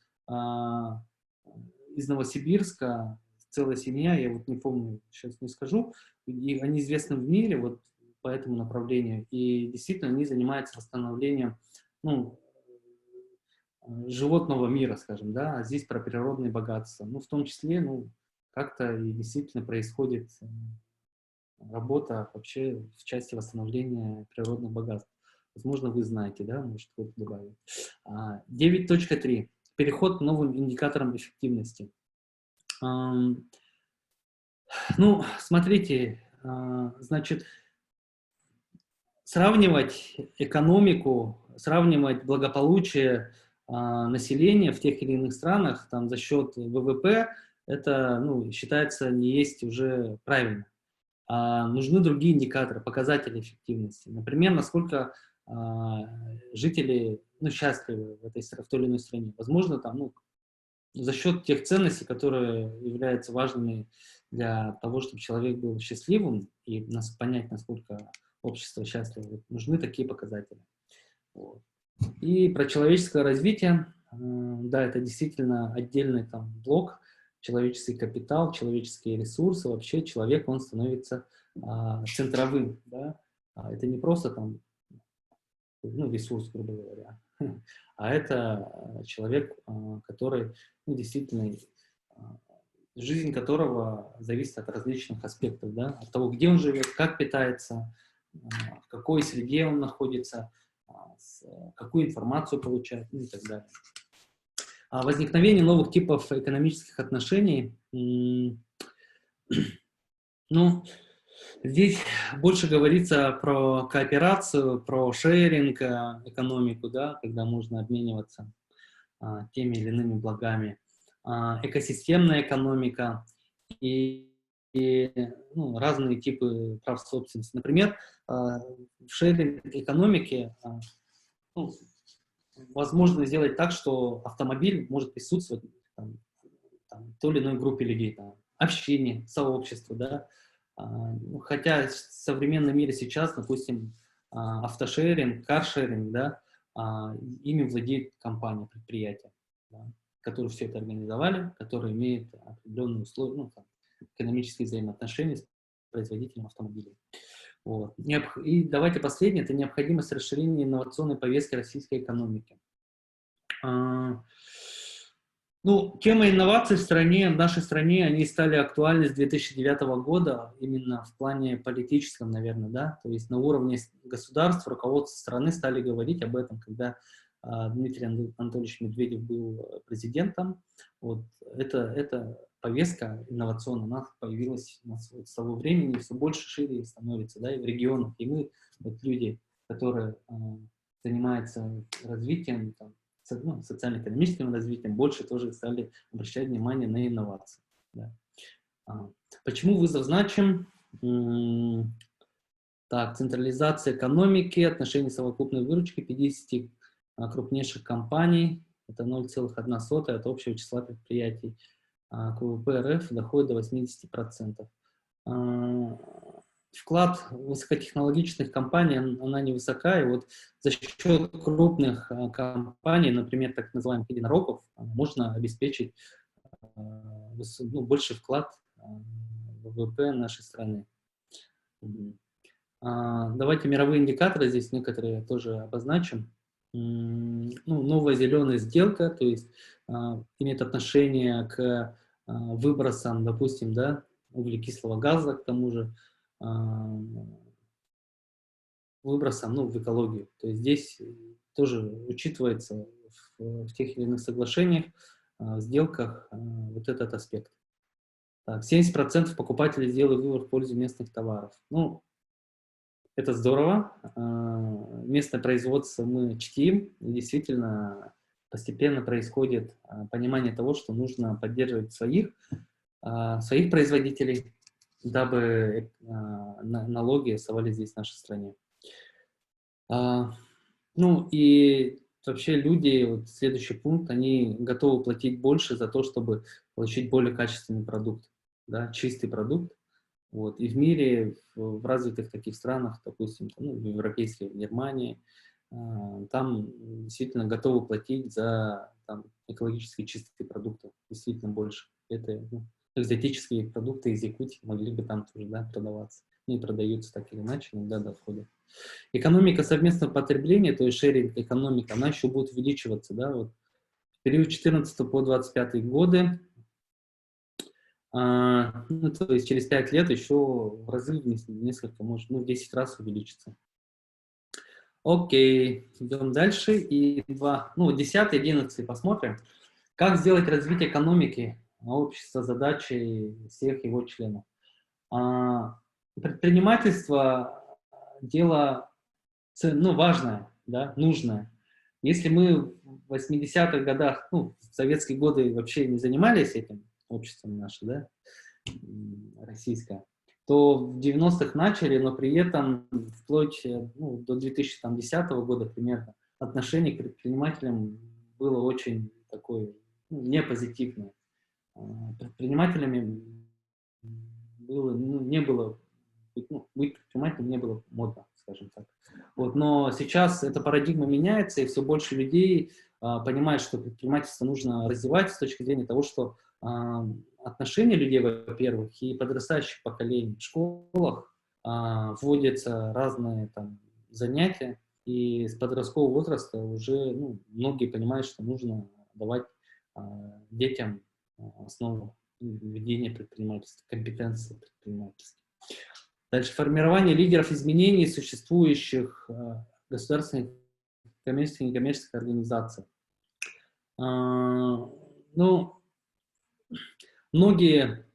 из Новосибирска, целая семья, я вот не помню, сейчас не скажу, и они известны в мире вот по этому направлению. И действительно они занимаются восстановлением, животного мира, скажем, да, а здесь про природные богатства. В том числе, как-то и действительно происходит работа вообще в части восстановления природных богатств. Возможно, вы знаете, да, может, кто-то добавит. 9.3. Переход к новым индикаторам эффективности. Смотрите, значит, сравнивать экономику, сравнивать благополучие населения в тех или иных странах за счет ВВП, это, считается, не есть уже правильно. Нужны другие индикаторы, показатели эффективности. Например, насколько жители счастливы в той или иной стране. Возможно, за счет тех ценностей, которые являются важными для того, чтобы человек был счастливым, и понять, насколько общество счастливо, нужны такие показатели. Вот. И про человеческое развитие, да, это действительно отдельный блок, человеческий капитал, человеческие ресурсы, вообще человек, он становится центровым, да, это не просто ресурс, грубо говоря, а это человек, который, действительно, жизнь которого зависит от различных аспектов, да, от того, где он живет, как питается, в какой среде он находится, какую информацию получает, и так далее. Возникновение новых типов экономических отношений. Здесь больше говорится про кооперацию, про шеринг, экономику, да, когда можно обмениваться теми или иными благами. Экосистемная экономика и разные типы прав собственности. Например, в шеринг-экономике возможно сделать так, что автомобиль может присутствовать в той или иной группе людей, общине, сообществу, да. Хотя в современном мире сейчас, допустим, автошеринг, каршеринг, да, ими владеет компания, предприятие, да, которые все это организовали, которые имеют определенные условия, экономические взаимоотношения с производителем автомобилей. Вот. И давайте последнее, это необходимость расширения инновационной повестки российской экономики. Тема инноваций в нашей стране, они стали актуальны с 2009 года, именно в плане политическом, наверное, да, то есть на уровне государства, руководства страны стали говорить об этом, когда Дмитрий Анатольевич Медведев был президентом. Вот эта повестка инновационная, она появилась у нас с того времени, все больше, шире становится, да, и в регионах, и мы, люди, которые занимаются развитием, социально-экономическим развитием, больше тоже стали обращать внимание на инновации. Да. Почему вызов значим? Централизация экономики, отношение совокупной выручки 50 крупнейших компаний, это 0,1 от общего числа предприятий. К ВВП РФ доходит до 80%. вклад высокотехнологичных компаний, она невысока, и вот за счет крупных компаний, например, так называемых единорогов, можно обеспечить больший вклад в ВВП нашей страны. Давайте мировые индикаторы здесь некоторые тоже обозначим. Новая зеленая сделка, то есть имеет отношение к выбросам, допустим, да, углекислого газа, к тому же выбросам, в экологию. То есть здесь тоже учитывается в тех или иных соглашениях, сделках вот этот аспект. Так, 70% покупателей сделали выбор в пользу местных товаров. Это здорово. Местное производство мы чтим. И действительно, постепенно происходит понимание того, что нужно поддерживать своих производителей, дабы налоги оставались здесь, в нашей стране. И вообще люди, вот следующий пункт, они готовы платить больше за то, чтобы получить более качественный продукт, да, чистый продукт. Вот. И в мире, в развитых таких странах, допустим, в европейской, в Германии, там действительно готовы платить за экологически чистые продукты, действительно больше. Это экзотические продукты из Якутии могли бы там тоже, да, продаваться. И продаются так или иначе, иногда доходят. Экономика совместного потребления, то есть шеринг-экономика, она еще будет увеличиваться. Да, вот. В период 14 по 25 годы, то есть через 5 лет еще в разы, несколько, может, в 10 раз увеличится. Окей, идем дальше. И 10, 11 посмотрим. Как сделать развитие экономики общества задачей всех его членов. Предпринимательство – дело важное, да, нужное. Если мы в 80-х годах, в советские годы вообще не занимались этим, обществом наше, да, российское, то в 90-х начали, но при этом вплоть до 2010 года примерно отношение к предпринимателям было очень такое непозитивное. Предпринимателями быть предпринимателем не было модно, скажем так. Вот, но сейчас эта парадигма меняется, и все больше людей понимают, что предпринимательство нужно развивать с точки зрения того, что отношения людей, во-первых, и подрастающих поколений в школах вводятся разные занятия, и с подросткового возраста уже многие понимают, что нужно давать детям основу ведения предпринимательства, компетенции предпринимательства. Дальше. Формирование лидеров изменений существующих государственных коммерческих и некоммерческих организаций. Многие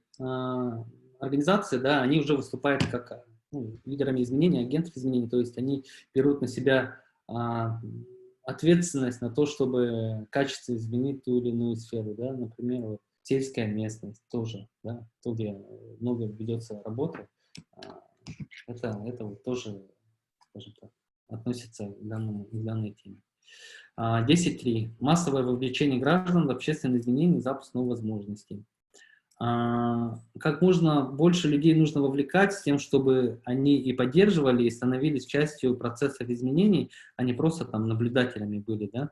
организации, да, они уже выступают как лидерами изменений, агентов изменений, то есть они берут на себя ответственность на то, чтобы качественно изменить ту или иную сферу, да, например, сельская местность тоже, да, то, где много ведется работы, это тоже, скажем так, относится к данной теме. 10.3. Массовое вовлечение граждан в общественные изменения и запуск новых возможностей. Как можно больше людей нужно вовлекать с тем, чтобы они и поддерживали, и становились частью процессов изменений, а не просто наблюдателями были, да.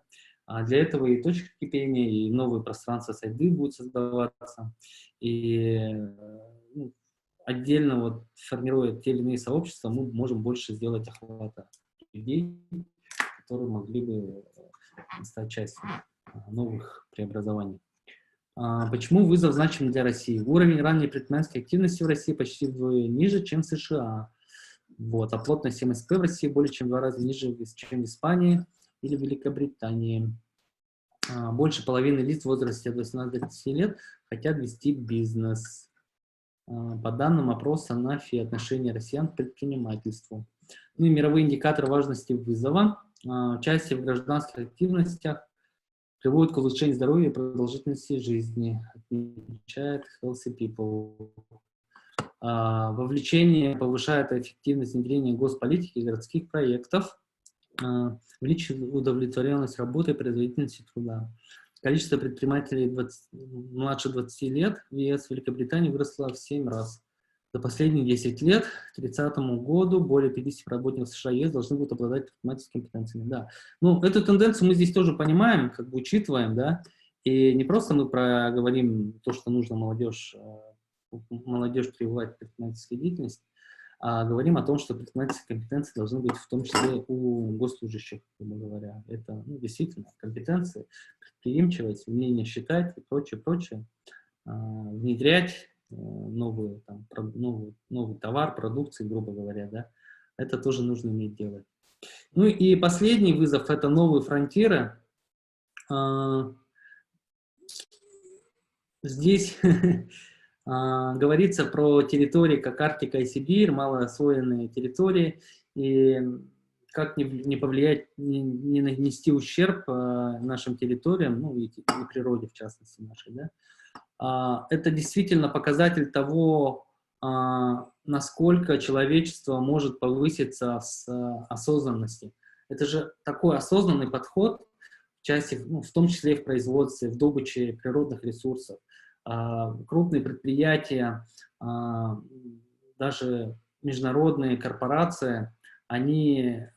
Для этого и точки кипения, и новые пространства среды будут создаваться, и отдельно формируя те или иные сообщества, мы можем больше сделать охвата людей, которые могли бы стать частью новых преобразований. Почему вызов значим для России? Уровень ранней предпринимательской активности в России почти вдвое ниже, чем в США. А плотность МСП в России более чем в 2 раза ниже, чем в Испании или Великобритании. Больше половины лиц в возрасте от 18 до 30 лет хотят вести бизнес. По данным опроса НАФИ, отношение россиян к предпринимательству. И мировые индикаторы важности вызова. Участие в гражданских активностях приводит к улучшению здоровья и продолжительности жизни, отмечает Healthy People. Вовлечение повышает эффективность внедрения госполитики и городских проектов, увеличивает удовлетворенность работы и производительности труда. Количество предпринимателей младше 20 лет в ЕС в Великобритании выросло в 7 раз. За последние 10 лет, к 2030 году, более 50 работников США и ЕС должны будут обладать предпринимательскими компетенциями. Да. Ну, эту тенденцию мы здесь тоже понимаем, как бы учитываем, да, и не просто мы проговорим то, что нужно молодежь прививать в предпринимательской деятельности, а говорим о том, что предпринимательские компетенции должны быть в том числе у госслужащих, грубо говоря. Это действительно компетенции, предприимчивость, умение считать и прочее, прочее, внедрять новый товар, продукцию, грубо говоря, да, это тоже нужно уметь делать. Ну и последний вызов – это новые фронтиры. Здесь говорится про территории, как Арктика и Сибирь, малоосвоенные территории, и как не повлиять, не нанести ущерб нашим территориям, ну и природе, в частности, нашей, да. Это действительно показатель того, насколько человечество может повыситься с осознанности. Это же такой осознанный подход, в том числе и в производстве, в добыче природных ресурсов. Крупные предприятия, даже международные корпорации, они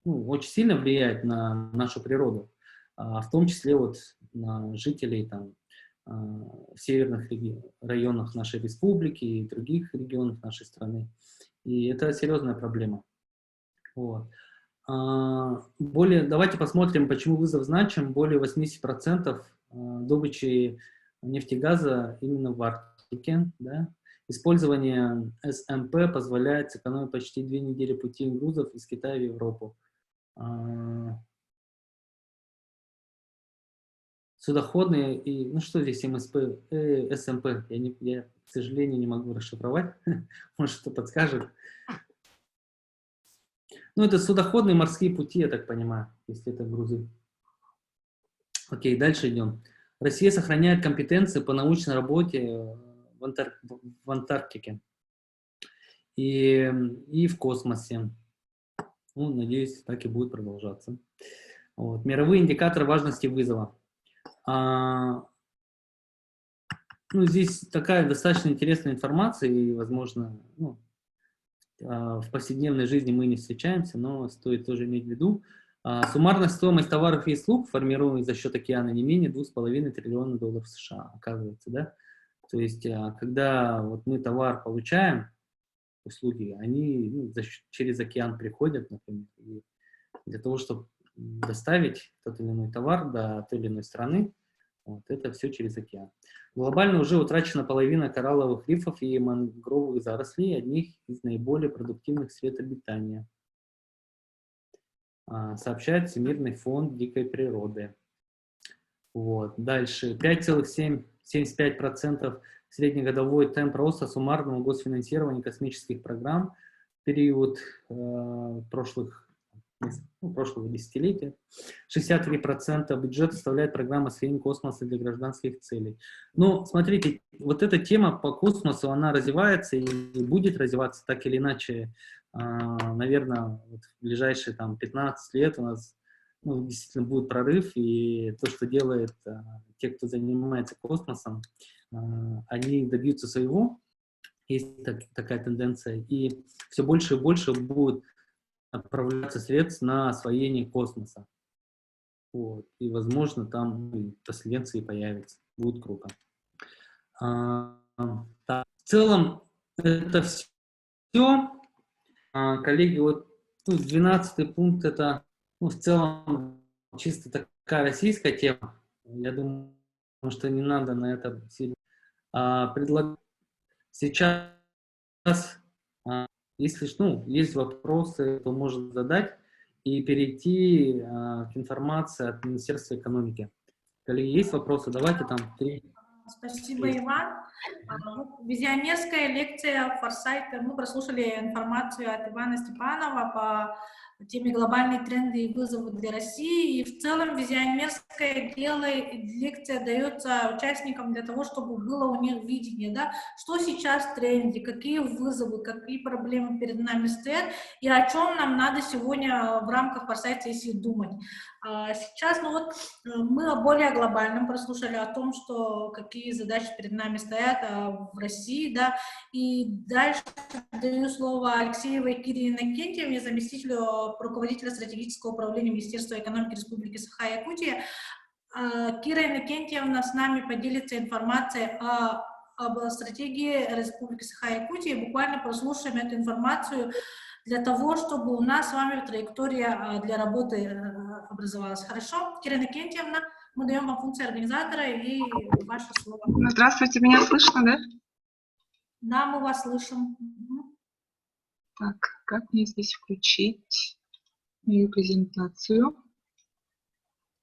очень сильно влияют на нашу природу, в том числе вот на жителей там, в северных районах нашей республики и других регионах нашей страны. И это серьезная проблема. Вот. Давайте посмотрим, почему вызов значим. Более 80% добычи нефти и газа именно в Арктике. Да? Использование СМП позволяет сэкономить почти 2 недели пути грузов из Китая в Европу. Судоходные и, ну что здесь СМП? Я, к сожалению, не могу расшифровать. Может, кто подскажет. Ну, это судоходные морские пути, я так понимаю, если это грузы. Окей, дальше идем. Россия сохраняет компетенции по научной работе в Антарктике и в космосе. Ну, надеюсь, так и будет продолжаться. Вот. Мировые индикаторы важности вызова. Здесь такая достаточно интересная информация, и, возможно, в повседневной жизни мы не встречаемся, но стоит тоже иметь в виду. Суммарная стоимость товаров и услуг, формируемых за счет океана, не менее $2,5 триллиона США, оказывается, да? То есть, когда вот мы товар получаем, услуги, они через океан приходят, например, и для того, чтобы доставить тот или иной товар до той или иной страны, вот, это все через океан. Глобально уже утрачена половина коралловых рифов и мангровых зарослей, одних из наиболее продуктивных сред обитания, сообщает Всемирный фонд дикой природы. Вот. Дальше. 5,75% среднегодовой темп роста суммарного госфинансирования космических программ в период прошлого десятилетия. 63% бюджета составляет программа освоения космоса для гражданских целей. Но смотрите, вот эта тема по космосу, она развивается и будет развиваться так или иначе. Наверное, вот в ближайшие 15 лет у нас действительно будет прорыв, и то, что делают те, кто занимается космосом, они добьются своего. Есть такая тенденция, и все больше и больше будет отправляться средств на освоение космоса. Вот. И, возможно, там поселенцы и появятся. Будет круто. В целом, это все. Коллеги, вот 12-й пункт, это в целом чисто такая российская тема. Я думаю, что не надо на это сильно предлагать. Сейчас, если есть вопросы, то можно задать и перейти к информации от Министерства экономики. Коллеги, есть вопросы? Давайте там 3. Спасибо, Иван. Визионерская лекция «Форсайт». Мы прослушали информацию от Ивана Степанова по теме «Глобальные тренды и вызовы для России». И в целом визионерская лекция дается участникам для того, чтобы было у них видение, да, что сейчас в тренде, какие вызовы, какие проблемы перед нами стоят и о чем нам надо сегодня в рамках «Форсайт» сессии думать. Сейчас мы о более глобальном прослушали, о том, что какие задачи перед нами стоят в России, да, и дальше даю слово Алексеевой Кире Иннокентьевне, заместителю руководителя стратегического управления Министерства экономики Республики Саха-Якутия. Кира Иннокентьевна с нами поделится информацией об стратегии Республики Саха-Якутия. Буквально прослушаем эту информацию для того, чтобы у нас с вами траектория для работы образовалась. Хорошо? Кира Иннокентьевна, мы даем вам функции организатора и ваше слово. Здравствуйте, меня слышно, да? Да, мы вас слышим. Так, как мне здесь включить мою презентацию?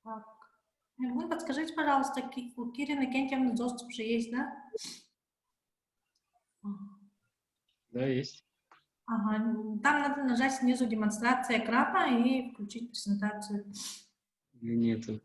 Так. Вы подскажите, пожалуйста, у Киры Иннокентьевны доступ же есть, да? Да, есть. Ага, там надо нажать снизу демонстрация экрана и включить презентацию. Нету.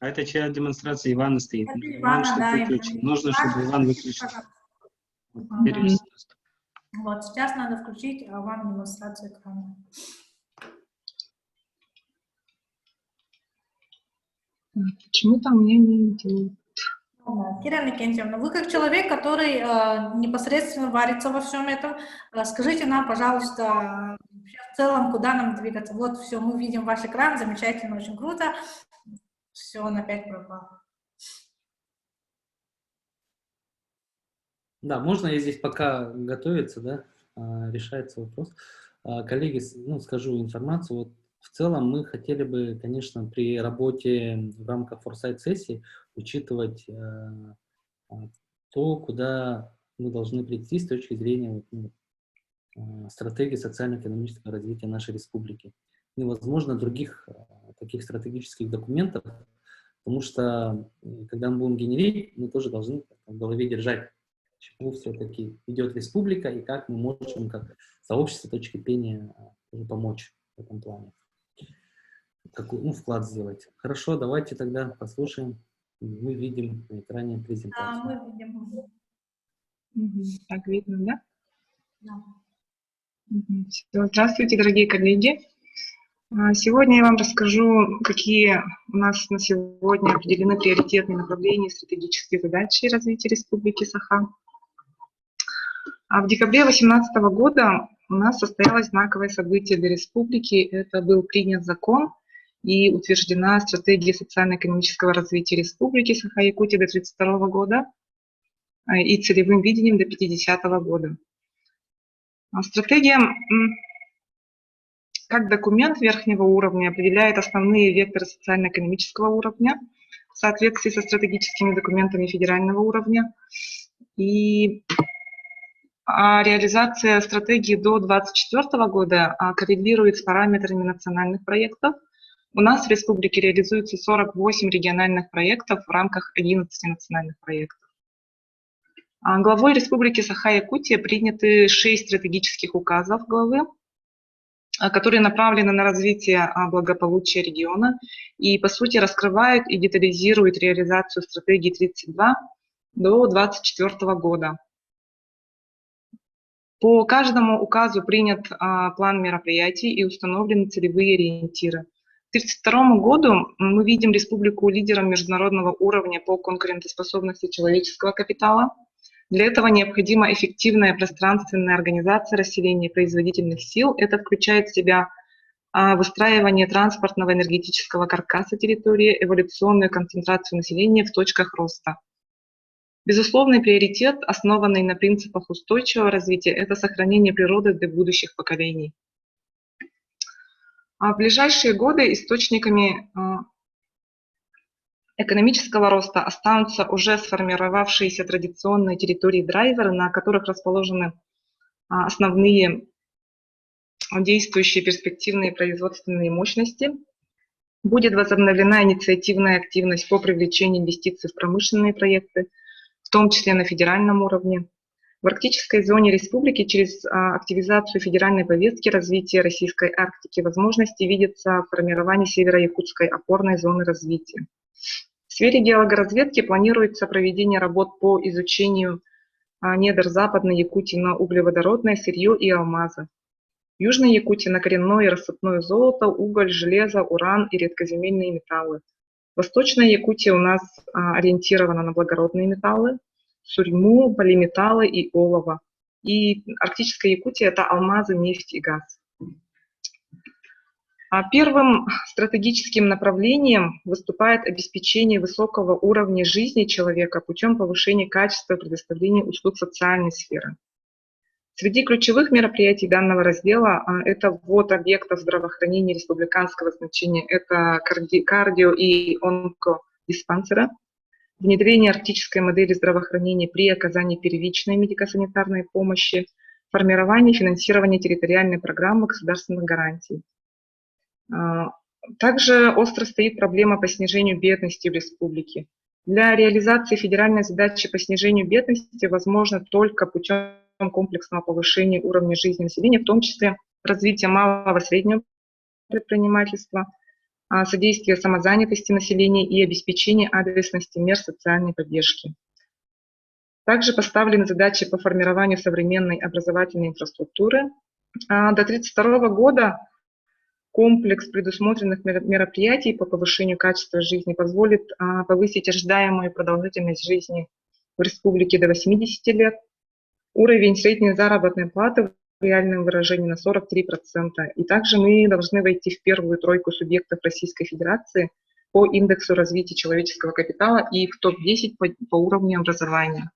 А это чья демонстрация? Ивана стоит. Это Иван, Ивана, чтобы да, выключить. Нужно, чтобы Иван выключил. Вот, теперь Ага. есть доступ. Вот, сейчас надо включить вам демонстрацию экрана. Почему-то у меня не идет. Кира Иннокентьевна, вы как человек, который непосредственно варится во всем этом, скажите нам, пожалуйста, в целом, куда нам двигаться. Вот, все, мы видим ваш экран, замечательно, очень круто. Все, он опять пропал. Да, можно я здесь пока готовится, да, решается вопрос. Коллеги, скажу информацию. Вот в целом мы хотели бы, конечно, при работе в рамках форсайт-сессии учитывать то, куда мы должны прийти с точки зрения стратегии социально-экономического развития нашей республики. Невозможно других таких стратегических документов, потому что, когда мы будем генерить, мы тоже должны в голове держать, к чему все-таки идет республика и как мы можем, как сообщество точки пения, помочь в этом плане. Какой вклад сделать. Хорошо, давайте тогда послушаем. Мы видим на экране презентацию. Да, мы видим. Так видно, да? Да. Все. Здравствуйте, дорогие коллеги. Сегодня я вам расскажу, какие у нас на сегодня определены приоритетные направления и стратегические задачи развития Республики Саха. В декабре 2018 года у нас состоялось знаковое событие для республики. Это был принят закон и утверждена стратегия социально-экономического развития Республики Саха-Якутия до 1932 года и целевым видением до 2050 года. Стратегия как документ верхнего уровня определяет основные векторы социально-экономического уровня в соответствии со стратегическими документами федерального уровня. И реализация стратегии до 2024 года коррелирует с параметрами национальных проектов. У нас в республике реализуется 48 региональных проектов в рамках 11 национальных проектов. Главой Республики Саха-Якутия приняты 6 стратегических указов главы, которые направлены на развитие благополучия региона и, по сути, раскрывают и детализируют реализацию стратегии 32 до 2024 года. По каждому указу принят план мероприятий и установлены целевые ориентиры. К 1932 году мы видим республику лидером международного уровня по конкурентоспособности человеческого капитала. Для этого необходима эффективная пространственная организация расселения производительных сил. Это включает в себя выстраивание транспортного энергетического каркаса территории, эволюционную концентрацию населения в точках роста. Безусловный приоритет, основанный на принципах устойчивого развития, это сохранение природы для будущих поколений. В ближайшие годы источниками экономического роста останутся уже сформировавшиеся традиционные территории-драйверы, на которых расположены основные действующие перспективные производственные мощности. Будет возобновлена инициативная активность по привлечению инвестиций в промышленные проекты, в том числе на федеральном уровне. В арктической зоне республики через активизацию федеральной повестки развития российской Арктики возможности видится формирование северо-якутской опорной зоны развития. В сфере геологоразведки планируется проведение работ по изучению недр Западной Якутии на углеводородное сырье и алмазы. В Южной Якутии на коренное и рассыпное золото, уголь, железо, уран и редкоземельные металлы. Восточная Якутия у нас ориентирована на благородные металлы, сурьму, полиметаллы и олово. И арктическая Якутия – это алмазы, нефть и газ. Первым стратегическим направлением выступает обеспечение высокого уровня жизни человека путем повышения качества предоставления услуг социальной сферы. Среди ключевых мероприятий данного раздела это ввод объектов здравоохранения республиканского значения, это кардио- и онкодиспансера, внедрение арктической модели здравоохранения при оказании первичной медико-санитарной помощи, формирование и финансирование территориальной программы государственных гарантий. Также остро стоит проблема по снижению бедности в республике. Для реализации федеральной задачи по снижению бедности возможно только путем комплексного повышения уровня жизни населения, в том числе развития малого и среднего предпринимательства, содействия самозанятости населения и обеспечения адресности мер социальной поддержки. Также поставлены задачи по формированию современной образовательной инфраструктуры. До 1932 года комплекс предусмотренных мероприятий по повышению качества жизни позволит повысить ожидаемую продолжительность жизни в республике до 80 лет, уровень средней заработной платы в реальном выражении на 43%. И также мы должны войти в первую тройку субъектов Российской Федерации по индексу развития человеческого капитала и в топ-10 по уровню образования.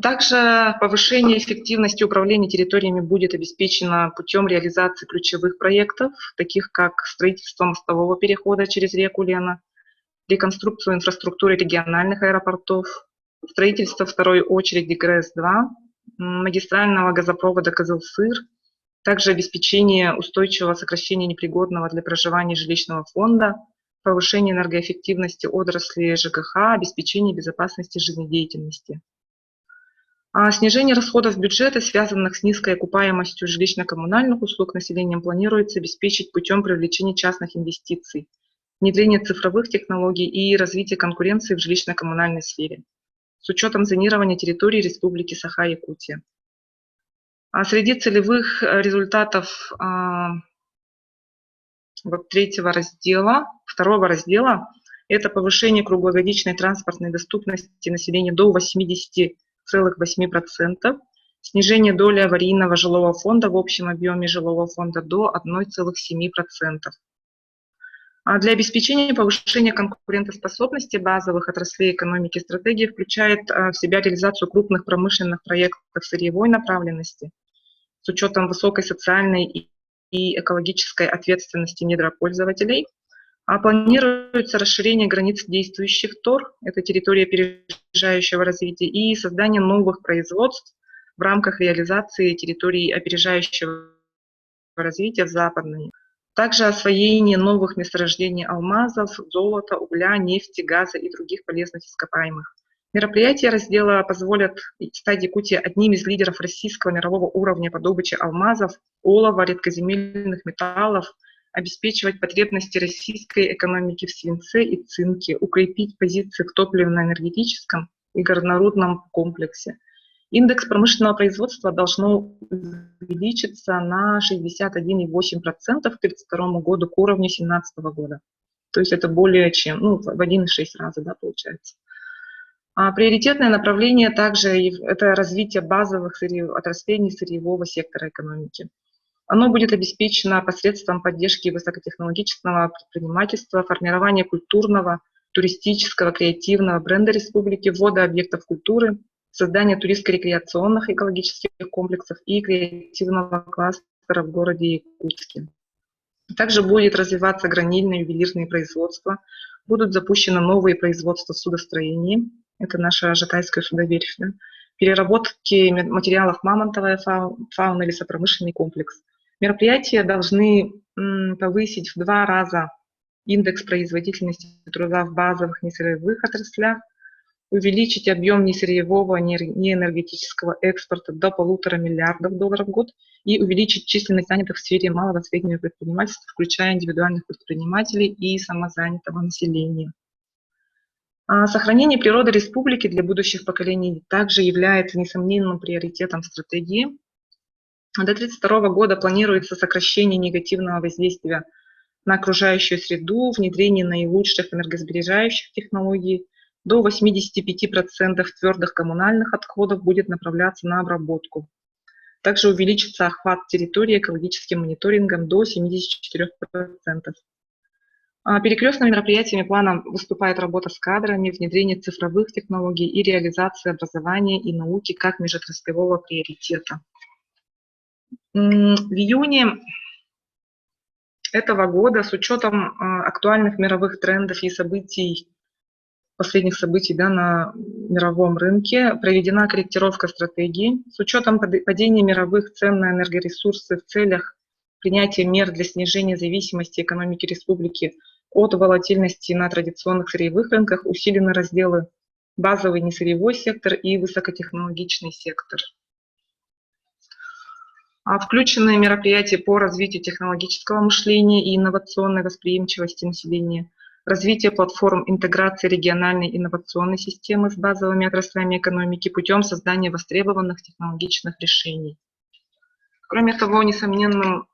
Также повышение эффективности управления территориями будет обеспечено путем реализации ключевых проектов, таких как строительство мостового перехода через реку Лена, реконструкцию инфраструктуры региональных аэропортов, строительство второй очереди ГРЭС-2, магистрального газопровода Кызылсыр, также обеспечение устойчивого сокращения непригодного для проживания жилищного фонда, повышение энергоэффективности отрасли ЖКХ, обеспечение безопасности жизнедеятельности. Снижение расходов бюджета, связанных с низкой окупаемостью жилищно-коммунальных услуг населением, планируется обеспечить путем привлечения частных инвестиций, внедрения цифровых технологий и развития конкуренции в жилищно-коммунальной сфере, с учетом зонирования территории Республики Саха-Якутия. Среди целевых результатов второго раздела, это повышение круглогодичной транспортной доступности населения до 80,8%, снижение доли аварийного жилого фонда в общем объеме жилого фонда до 1,7%. Для обеспечения повышения конкурентоспособности базовых отраслей экономики стратегия включает в себя реализацию крупных промышленных проектов сырьевой направленности с учетом высокой социальной и экологической ответственности недропользователей. Планируется расширение границ действующих ТОР, это территория опережающего развития, и создание новых производств в рамках реализации территории опережающего развития в Западной. Также освоение новых месторождений алмазов, золота, угля, нефти, газа и других полезных ископаемых. Мероприятия раздела позволят стать Якутии одним из лидеров российского мирового уровня по добыче алмазов, олова, редкоземельных металлов, обеспечивать потребности российской экономики в свинце и цинке, укрепить позиции в топливно-энергетическом и горнорудном комплексе. Индекс промышленного производства должно увеличиться на 61,8% к 1932 году к уровню 2017 года. То есть это более чем в 1,6 раза, да, получается. Приоритетное направление также это развитие базовых отраслей несырьевого сектора экономики. Оно будет обеспечено посредством поддержки высокотехнологичного предпринимательства, формирования культурного, туристического, креативного бренда республики, ввода объектов культуры, создания туристско-рекреационных экологических комплексов и креативного кластера в городе Якутске. Также будет развиваться гранильное ювелирное производство, будут запущены новые производства в судостроении, это наша Жатайская судоверфь, да? Переработки материалов мамонтовая фауна, лесопромышленный комплекс. Мероприятия должны повысить в 2 раза индекс производительности труда в базовых несырьевых отраслях, увеличить объем несырьевого, неэнергетического экспорта до $1,5 миллиардов в год и увеличить численность занятых в сфере малого и среднего предпринимательства, включая индивидуальных предпринимателей и самозанятого населения. Сохранение природы республики для будущих поколений также является несомненным приоритетом стратегии. До 1932 года планируется сокращение негативного воздействия на окружающую среду, внедрение наилучших энергосберегающих технологий. До 85% твердых коммунальных отходов будет направляться на обработку. Также увеличится охват территории экологическим мониторингом до 74%. Перекрестными мероприятиями плана выступает работа с кадрами, внедрение цифровых технологий и реализация образования и науки как межотраслевого приоритета. В июне этого года с учетом актуальных мировых трендов и последних событий на мировом рынке проведена корректировка стратегии. С учетом падения мировых цен на энергоресурсы в целях принятия мер для снижения зависимости экономики республики от волатильности на традиционных сырьевых рынках усилены разделы базовый несырьевой сектор и высокотехнологичный сектор. Включены мероприятия по развитию технологического мышления и инновационной восприимчивости населения, развитие платформ интеграции региональной инновационной системы с базовыми отраслями экономики путем создания востребованных технологичных решений. Кроме того, несомненным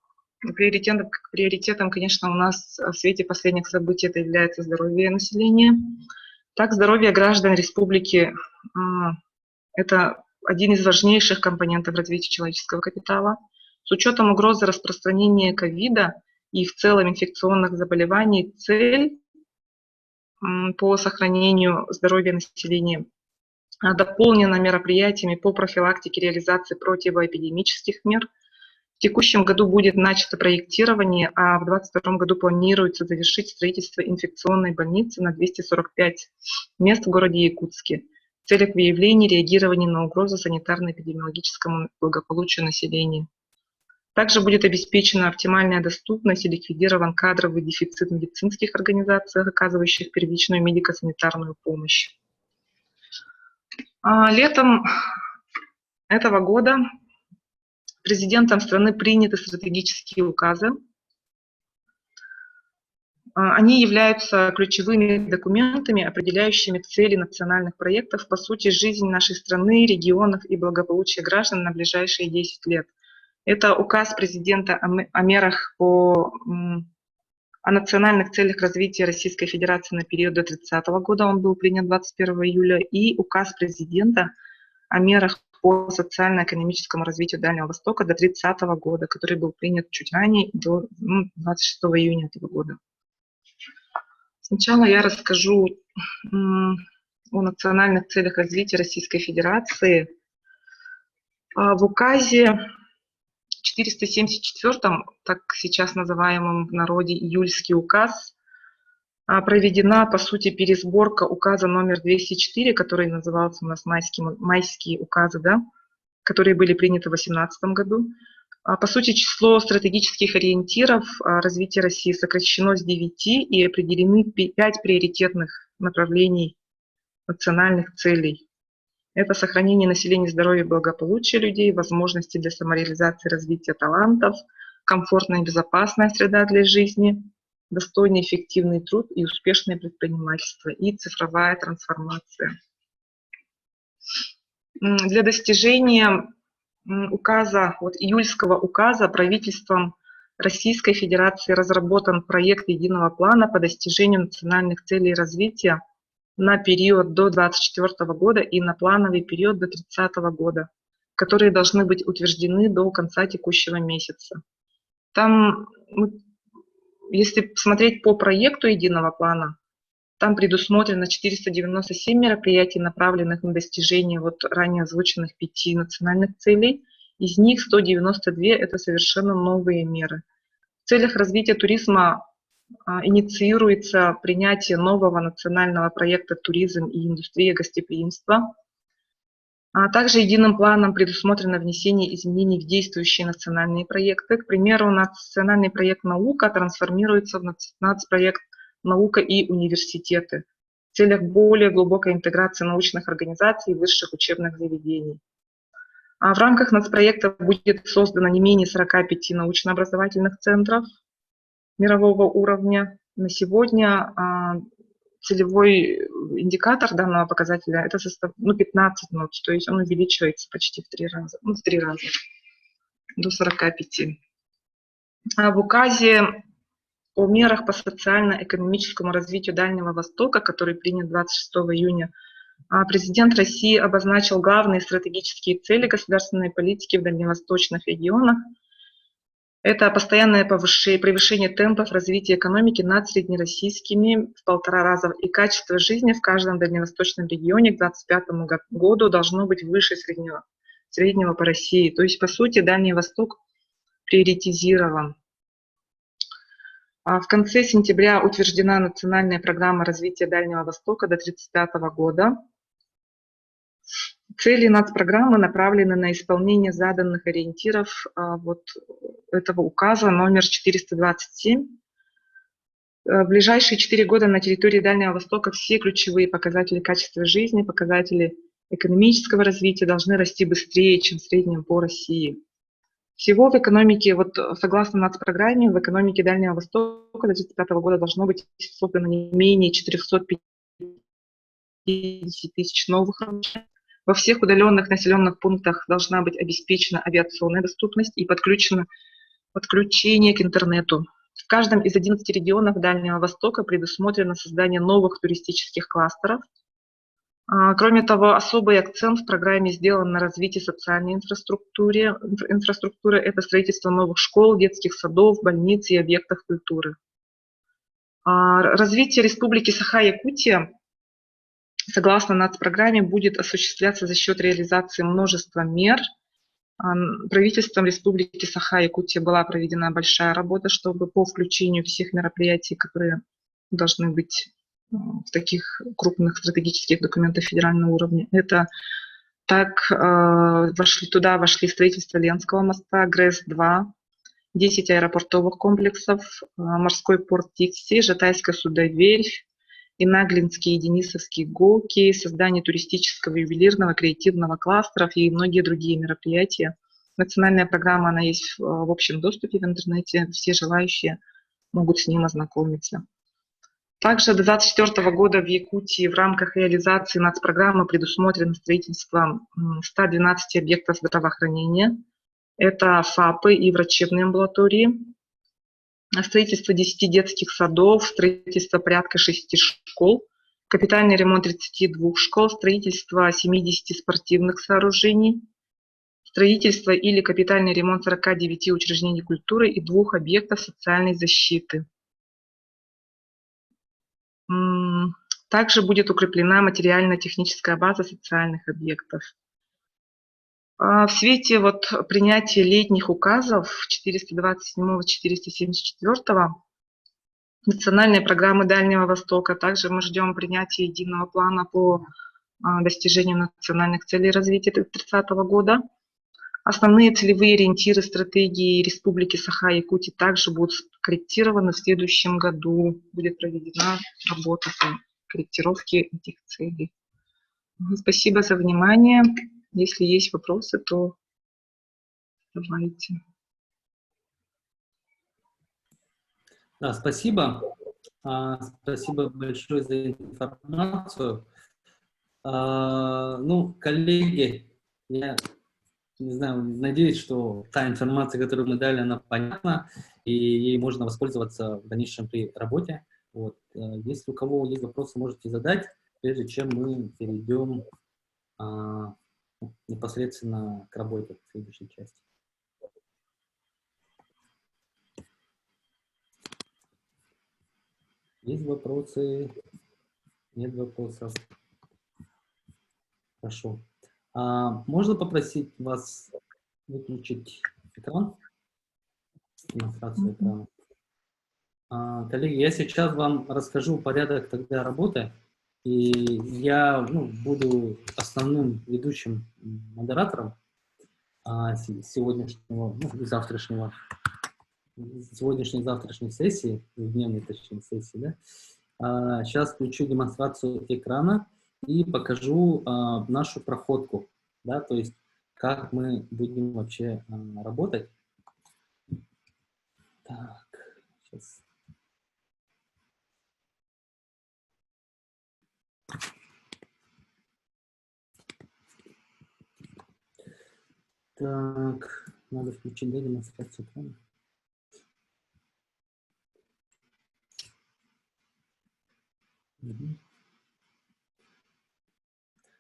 приоритетом, конечно, у нас в свете последних событий это является здоровье населения. Так, здоровье граждан республики – это один из важнейших компонентов развития человеческого капитала. С учетом угрозы распространения ковида и в целом инфекционных заболеваний, цель по сохранению здоровья населения дополнена мероприятиями по профилактике реализации противоэпидемических мер. В текущем году будет начато проектирование, а в 2022 году планируется завершить строительство инфекционной больницы на 245 мест в городе Якутске в целях выявления и реагирования на угрозы санитарно-эпидемиологическому благополучию населения. Также будет обеспечена оптимальная доступность и ликвидирован кадровый дефицит в медицинских организациях, оказывающих первичную медико-санитарную помощь. Летом этого года президентом страны приняты стратегические указы. Они являются ключевыми документами, определяющими цели национальных проектов, по сути, жизнь нашей страны, регионов и благополучие граждан на ближайшие 10 лет. Это указ президента о мерах о национальных целях развития Российской Федерации на период до 30 года, он был принят 21 июля, и указ президента о мерах по социально-экономическому развитию Дальнего Востока до 30 года, который был принят чуть ранее, до 26 июня этого года. Сначала я расскажу о национальных целях развития Российской Федерации. В указе 474, так сейчас называемом в народе июльский указ, проведена, по сути, пересборка указа номер 204, который назывался у нас майские указы, которые были приняты в 2018 году. По сути, число стратегических ориентиров развития России сокращено с 9 и определены 5 приоритетных направлений национальных целей. Это сохранение населения, здоровья и благополучия людей, возможности для самореализации и развития талантов, комфортная и безопасная среда для жизни, достойный эффективный труд и успешное предпринимательство и цифровая трансформация. Для достижения июльского указа правительством Российской Федерации разработан проект единого плана по достижению национальных целей развития на период до 2024 года и на плановый период до 30 года, которые должны быть утверждены до конца текущего месяца. Там, если смотреть по проекту единого плана, там предусмотрено 497 мероприятий, направленных на достижение ранее озвученных 5 национальных целей. Из них 192 – это совершенно новые меры. В целях развития туризма инициируется принятие нового национального проекта «Туризм и индустрия гостеприимства». Также единым планом предусмотрено внесение изменений в действующие национальные проекты. К примеру, национальный проект «Наука» трансформируется в нацпроект «Наука и университеты». целях более глубокой интеграции научных организаций и высших учебных заведений. А в рамках нацпроекта будет создано не менее 45 научно-образовательных центров мирового уровня. На сегодня целевой индикатор данного показателя это 15 нот, то есть он увеличивается почти в 3 раза, в 3 раза, до 45. А в указе о мерах по социально-экономическому развитию Дальнего Востока, который принят 26 июня, президент России обозначил главные стратегические цели государственной политики в дальневосточных регионах. Это постоянное превышение темпов развития экономики над среднероссийскими в 1,5 раза, и качество жизни в каждом дальневосточном регионе к 2025 году должно быть выше среднего по России. То есть, по сути, Дальний Восток приоритизирован. В конце сентября утверждена национальная программа развития Дальнего Востока до 1935 года. Цели нацпрограммы направлены на исполнение заданных ориентиров этого указа номер 427. В ближайшие 4 года на территории Дальнего Востока все ключевые показатели качества жизни, показатели экономического развития должны расти быстрее, чем в среднем по России. Всего в экономике, согласно нацпрограмме, в экономике Дальнего Востока до 1935 года должно быть создано не менее 450 тысяч новых рабочих. Во всех удаленных населенных пунктах должна быть обеспечена авиационная доступность и подключение к интернету. В каждом из 11 регионов Дальнего Востока предусмотрено создание новых туристических кластеров. Кроме того, особый акцент в программе сделан на развитии социальной инфраструктуры. Это строительство новых школ, детских садов, больниц и объектов культуры. Развитие Республики Саха-Якутия, согласно нацпрограмме, будет осуществляться за счет реализации множества мер. Правительством Республики Саха-Якутия была проведена большая работа, чтобы по включению всех мероприятий, которые должны быть в таких крупных стратегических документах федерального уровня. Это туда вошли строительство Ленского моста, ГРЭС-2, 10 аэропортовых комплексов, морской порт Тикси, Жатайская судоверфь, Инаглинские и Денисовские ГОКи, создание туристического, ювелирного, креативного кластеров и многие другие мероприятия. Национальная программа, она есть в общем доступе в интернете, все желающие могут с ним ознакомиться. Также до 2024 года в Якутии в рамках реализации нацпрограммы предусмотрено строительство 112 объектов здравоохранения. Это ФАПы и врачебные амбулатории, строительство 10 детских садов, строительство порядка 6 школ, капитальный ремонт 32 школ, строительство 70 спортивных сооружений, строительство или капитальный ремонт 49 учреждений культуры и 2 объектов социальной защиты. Также будет укреплена материально-техническая база социальных объектов. В свете принятия летних указов 427-474 национальной программы Дальнего Востока, также мы ждем принятия единого плана по достижению национальных целей развития 2030 года. Основные целевые ориентиры стратегии Республики Саха-Якутия также будут скорректированы в следующем году. Будет проведена работа по корректировке этих целей. Спасибо за внимание. Если есть вопросы, то давайте. Да, спасибо. Спасибо большое за информацию. Коллеги, я не знаю, надеюсь, что та информация, которую мы дали, она понятна, и ей можно воспользоваться в дальнейшем при работе. Если у кого есть вопросы, можете задать, прежде чем мы перейдем непосредственно к работе в следующей части. Есть вопросы? Нет вопросов? Хорошо. Можно попросить вас выключить экран? Демонстрацию экрана. Коллеги, я сейчас вам расскажу порядок тогда работы. И я буду основным ведущим модератором сегодняшней завтрашней сессии, дневной точнее сессии, да? Сейчас включу демонстрацию экрана и покажу нашу проходку, да, то есть как мы будем вообще работать. Так, сейчас. Так, надо включить, да, демонстрацию экрана.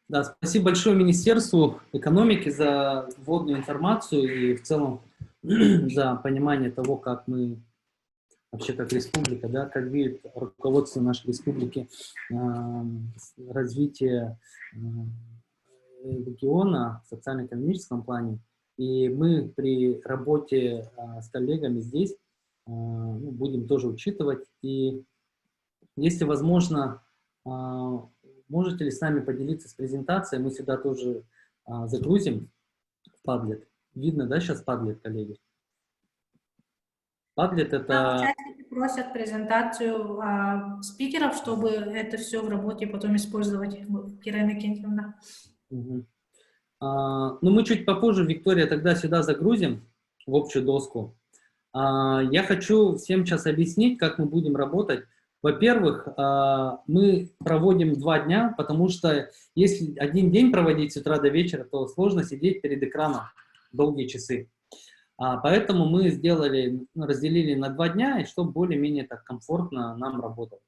Да, спасибо большое Министерству экономики за вводную информацию и в целом за понимание того, как мы вообще как республика, да, как видит руководство нашей республики развитие региона в социально-экономическом плане. И мы при работе с коллегами здесь будем тоже учитывать. И если возможно, можете ли с нами поделиться с презентацией? Мы сюда тоже загрузим в Padlet. Видно, да, сейчас Padlet, коллеги? Padlet — это... Да, участники просят презентацию спикеров, чтобы это все в работе потом использовать. Кира Иннокентьевна. Угу. Ну, мы чуть попозже, Виктория, тогда сюда загрузим в общую доску. Я хочу всем сейчас объяснить, как мы будем работать. Во-первых, мы проводим 2 дня, потому что если один день проводить с утра до вечера, то сложно сидеть перед экраном долгие часы. Поэтому мы разделили на 2 дня, и чтобы более-менее так комфортно нам работать.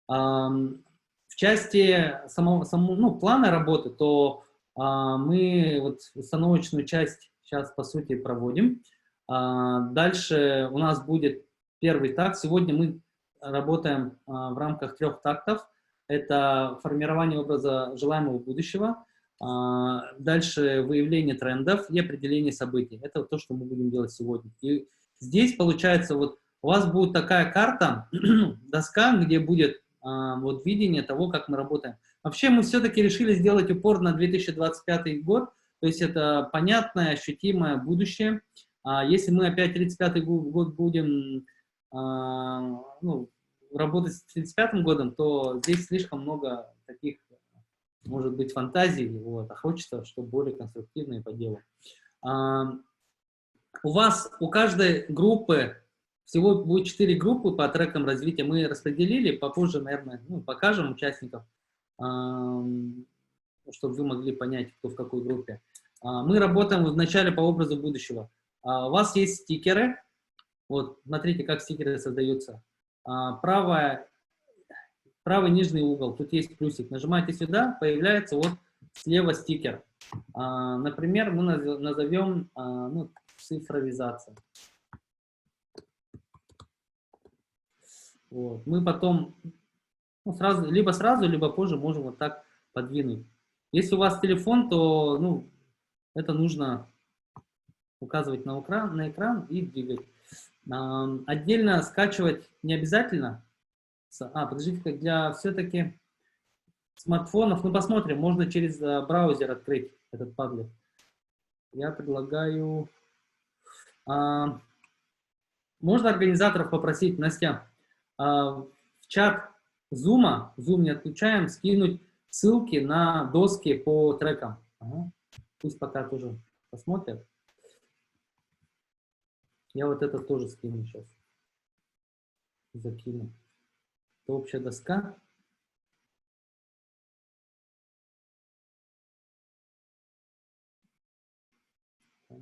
В части плана работы, то мы вот установочную часть сейчас, по сути, проводим. Дальше у нас будет первый такт. Сегодня мы работаем в рамках 3 тактов. Это формирование образа желаемого будущего, дальше выявление трендов и определение событий. Это то, что мы будем делать сегодня. И здесь, получается, вот у вас будет такая карта, доска, где будет вот видение того, как мы работаем. Вообще мы все-таки решили сделать упор на 2025 год, то есть это понятное, ощутимое будущее. Если мы опять 35 год будем работать с 35 годом, то здесь слишком много таких, может быть, фантазий, вот, а хочется, чтобы более конструктивно и по делу. У каждой группы, всего будет 4 группы по трекам развития, мы распределили, попозже, наверное, покажем участников, чтобы вы могли понять, кто в какой группе. Мы работаем вначале по образу будущего. У вас есть стикеры, вот, смотрите, как стикеры создаются. Правый нижний угол, тут есть плюсик. Нажимаете сюда, появляется вот слева стикер. Например, мы назовем цифровизация. Вот. Мы потом либо сразу, либо позже можем вот так подвинуть. Если у вас телефон, то это нужно указывать на экран и двигать. Отдельно скачивать не обязательно. Подождите, для все-таки смартфонов, посмотрим, можно через браузер открыть этот Padlet. Я предлагаю... можно организаторов попросить, Настя, в чат Zoom не отключаем, скинуть ссылки на доски по трекам. Пусть пока тоже посмотрят. Я вот это тоже скину сейчас. Закину. Это общая доска. Так.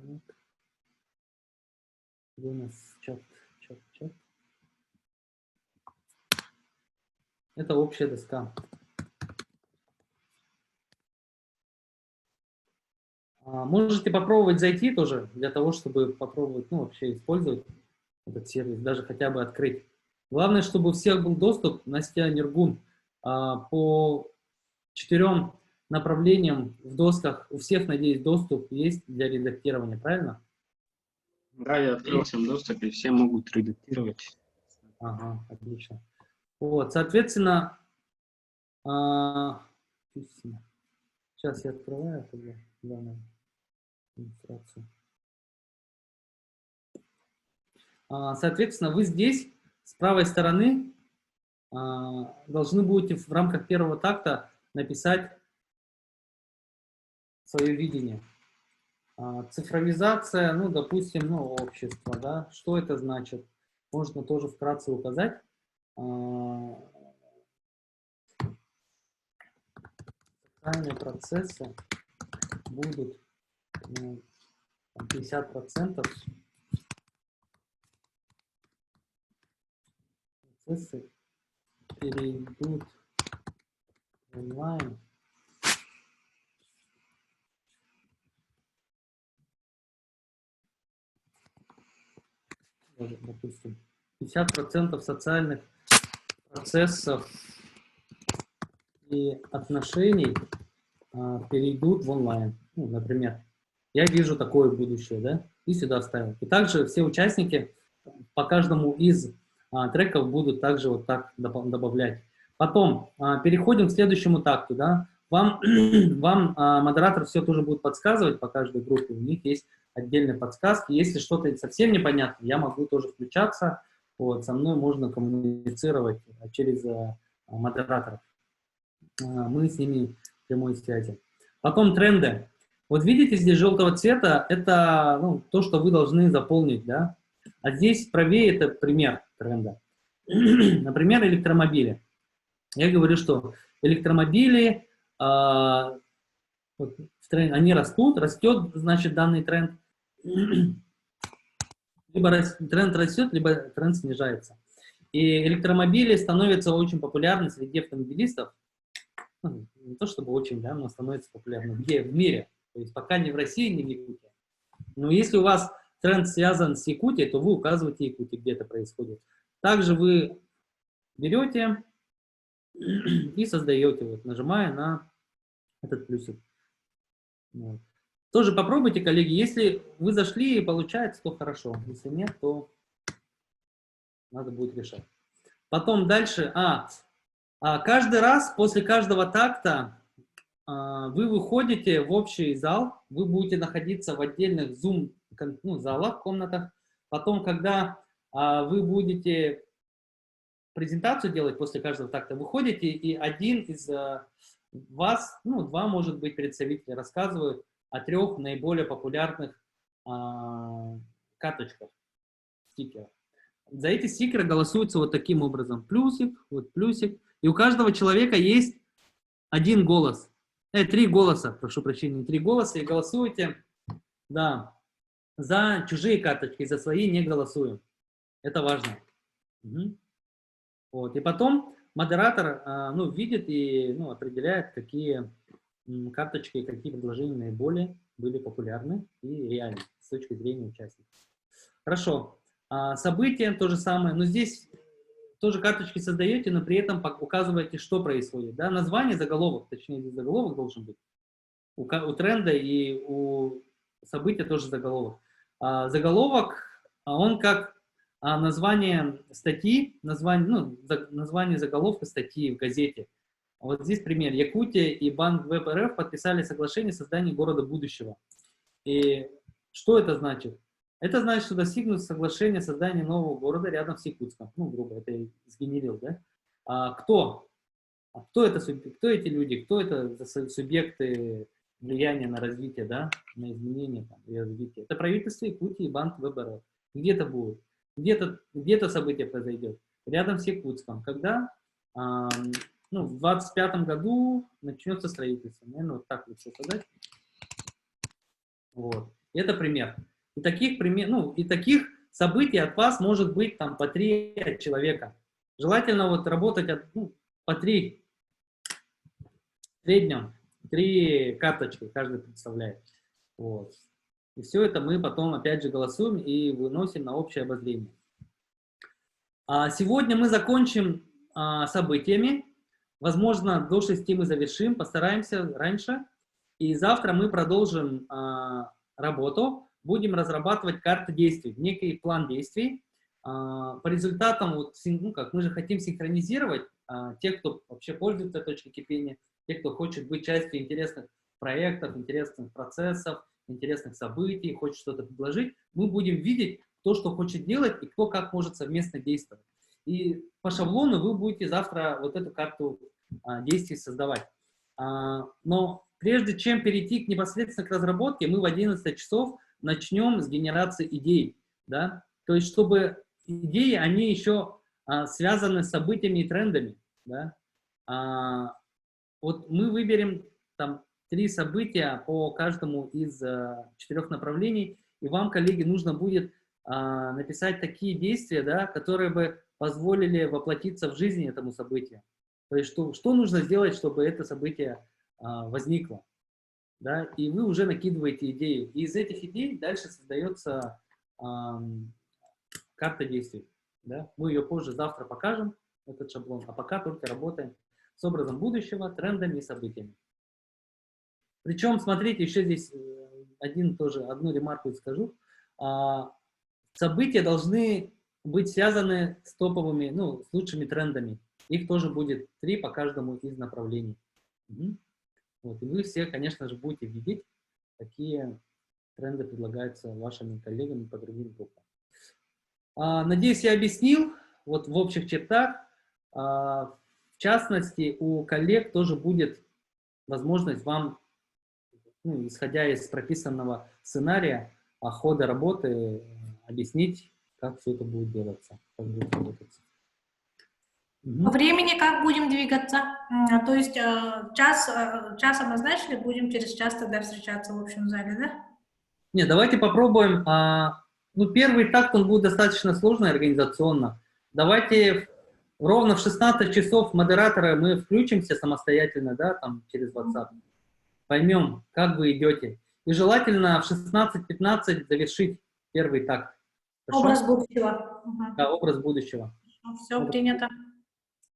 Где у нас чат? Это общая доска. Можете попробовать зайти тоже, для того, чтобы попробовать, вообще использовать этот сервис, даже хотя бы открыть. Главное, чтобы у всех был доступ. Настя Нергун, по 4 направлениям в досках у всех, надеюсь, доступ есть для редактирования, правильно? Да, я открыл всем доступ, и все могут редактировать. Ага, отлично. Вот, соответственно, сейчас я открываю тогда данную демонстрацию. Соответственно, вы здесь с правой стороны должны будете в рамках первого такта написать свое видение. Цифровизация, ну, допустим, ну, общество, да, что это значит? Можно тоже вкратце указать. Социальные процессы будут 50%. Процессы перейдут в онлайн. Допустим, 50% социальных процессов и отношений перейдут в онлайн. Ну, например, я вижу такое будущее, да, и сюда вставил. И также все участники по каждому из треков будут также вот так добавлять. Потом переходим к следующему такту, да. Вам модератор все тоже будет подсказывать по каждой группе, у них есть отдельные подсказки. Если что-то совсем непонятно, я могу тоже включаться, вот, со мной можно коммуницировать через модераторов. Мы с ними в прямой связи. Потом тренды. Вот видите, здесь желтого цвета, это ну, то, что вы должны заполнить, да. А здесь правее это пример тренда. Например, электромобили. Я говорю, что электромобили, вот, они растет, значит, данный тренд. Либо тренд растет, либо тренд снижается. И электромобили становятся очень популярны среди автомобилистов. Ну, не то чтобы очень, да, но становится популярным. Где? В мире. То есть пока не в России, не в Якутии. Но если у вас тренд связан с Якутией, то вы указываете Якутию, где это происходит. Также вы берете и создаете, вот, нажимая на этот плюсик. Вот. Тоже попробуйте, коллеги. Если вы зашли и получается, то хорошо. Если нет, то надо будет решать. Потом дальше. Каждый раз после каждого такта вы выходите в общий зал. Вы будете находиться в отдельных Zoom залах, комнатах. Потом, когда вы будете презентацию делать после каждого такта, выходите, и один из вас, ну, два, может быть, представителей рассказывают о 3 наиболее популярных карточках, стикеров. За эти стикеры голосуются вот таким образом. Плюсик, вот плюсик. И у каждого человека есть 1 голос. 3 голоса, прошу прощения, 3 голоса. И голосуйте, да, за чужие карточки, за свои не голосуем. Это важно. Угу. Вот. И потом модератор видит и определяет, какие карточки, какие предложения наиболее были популярны и реальны с точки зрения участников. Хорошо. События то же самое. Но здесь тоже карточки создаете, но при этом указываете, что происходит. Да? Название, заголовок, точнее, здесь заголовок должен быть. У тренда и у события тоже заголовок. Заголовок, он как название статьи, название заголовка статьи в газете. Вот здесь пример. Якутия и Банк Веб РФ подписали соглашение о создании города будущего. И что это значит? Это значит, что достигнут соглашения о создании нового города рядом с Якутском. Ну, грубо, это я сгенерил, да? Кто? Кто эти люди? Кто это за субъекты влияния на развитие, да? На изменение там, и развитие? Это правительство Якутии и Банк Веб РФ. Где это будет? Где-то событие произойдет. Рядом с Якутском. Когда? В 25 году начнется строительство. Наверное, вот так лучше сказать. Вот. Это пример. И таких событий от вас может быть там по 3 человека. Желательно вот работать по 3. В среднем 3 карточки каждый представляет. Вот. И все это мы потом опять же голосуем и выносим на общее обозрение. Сегодня мы закончим событиями. Возможно, до 6 мы завершим, постараемся раньше. И завтра мы продолжим работу. Будем разрабатывать карты действий, некий план действий. По результатам, мы же хотим синхронизировать тех, кто вообще пользуется точкой кипения, тех, кто хочет быть частью интересных проектов, интересных процессов, интересных событий, хочет что-то предложить. Мы будем видеть, кто что хочет делать и кто как может совместно действовать. И по шаблону вы будете завтра вот эту карту действий создавать. Но прежде чем перейти непосредственно к разработке, мы в 11 часов начнем с генерации идей. Да? То есть, чтобы идеи, они еще связаны с событиями и трендами. Да? Вот мы выберем там 3 события по каждому из 4 направлений, и вам, коллеги, нужно будет написать такие действия, да, которые бы позволили воплотиться в жизнь этому событию. То есть, что нужно сделать, чтобы это событие возникло. Да? И вы уже накидываете идею. И из этих идей дальше создается карта действий. Да? Мы ее позже, завтра покажем, этот шаблон, а пока только работаем с образом будущего, трендами и событиями. Причем, смотрите, еще здесь одну ремарку скажу. События должны быть связаны с топовыми, ну, с лучшими трендами. Их тоже будет 3 по каждому из направлений. Вот. И вы все, конечно же, будете видеть, какие тренды предлагаются вашими коллегами по другим группам. Надеюсь, я объяснил вот в общих чертах. В частности, у коллег тоже будет возможность вам, ну, исходя из прописанного сценария, хода работы, объяснить, как все это будет делаться, как будет работать. По времени как будем двигаться? То есть час обозначили, будем через час тогда встречаться в общем зале, да? Нет, давайте попробуем. Ну, первый такт, он будет достаточно сложный организационно. Давайте ровно в 16 часов модератора мы включимся самостоятельно, да, там через WhatsApp. Поймем, как вы идете. И желательно в 16:15 завершить первый такт. Хорошо? Образ будущего. Да, образ будущего. Все принято.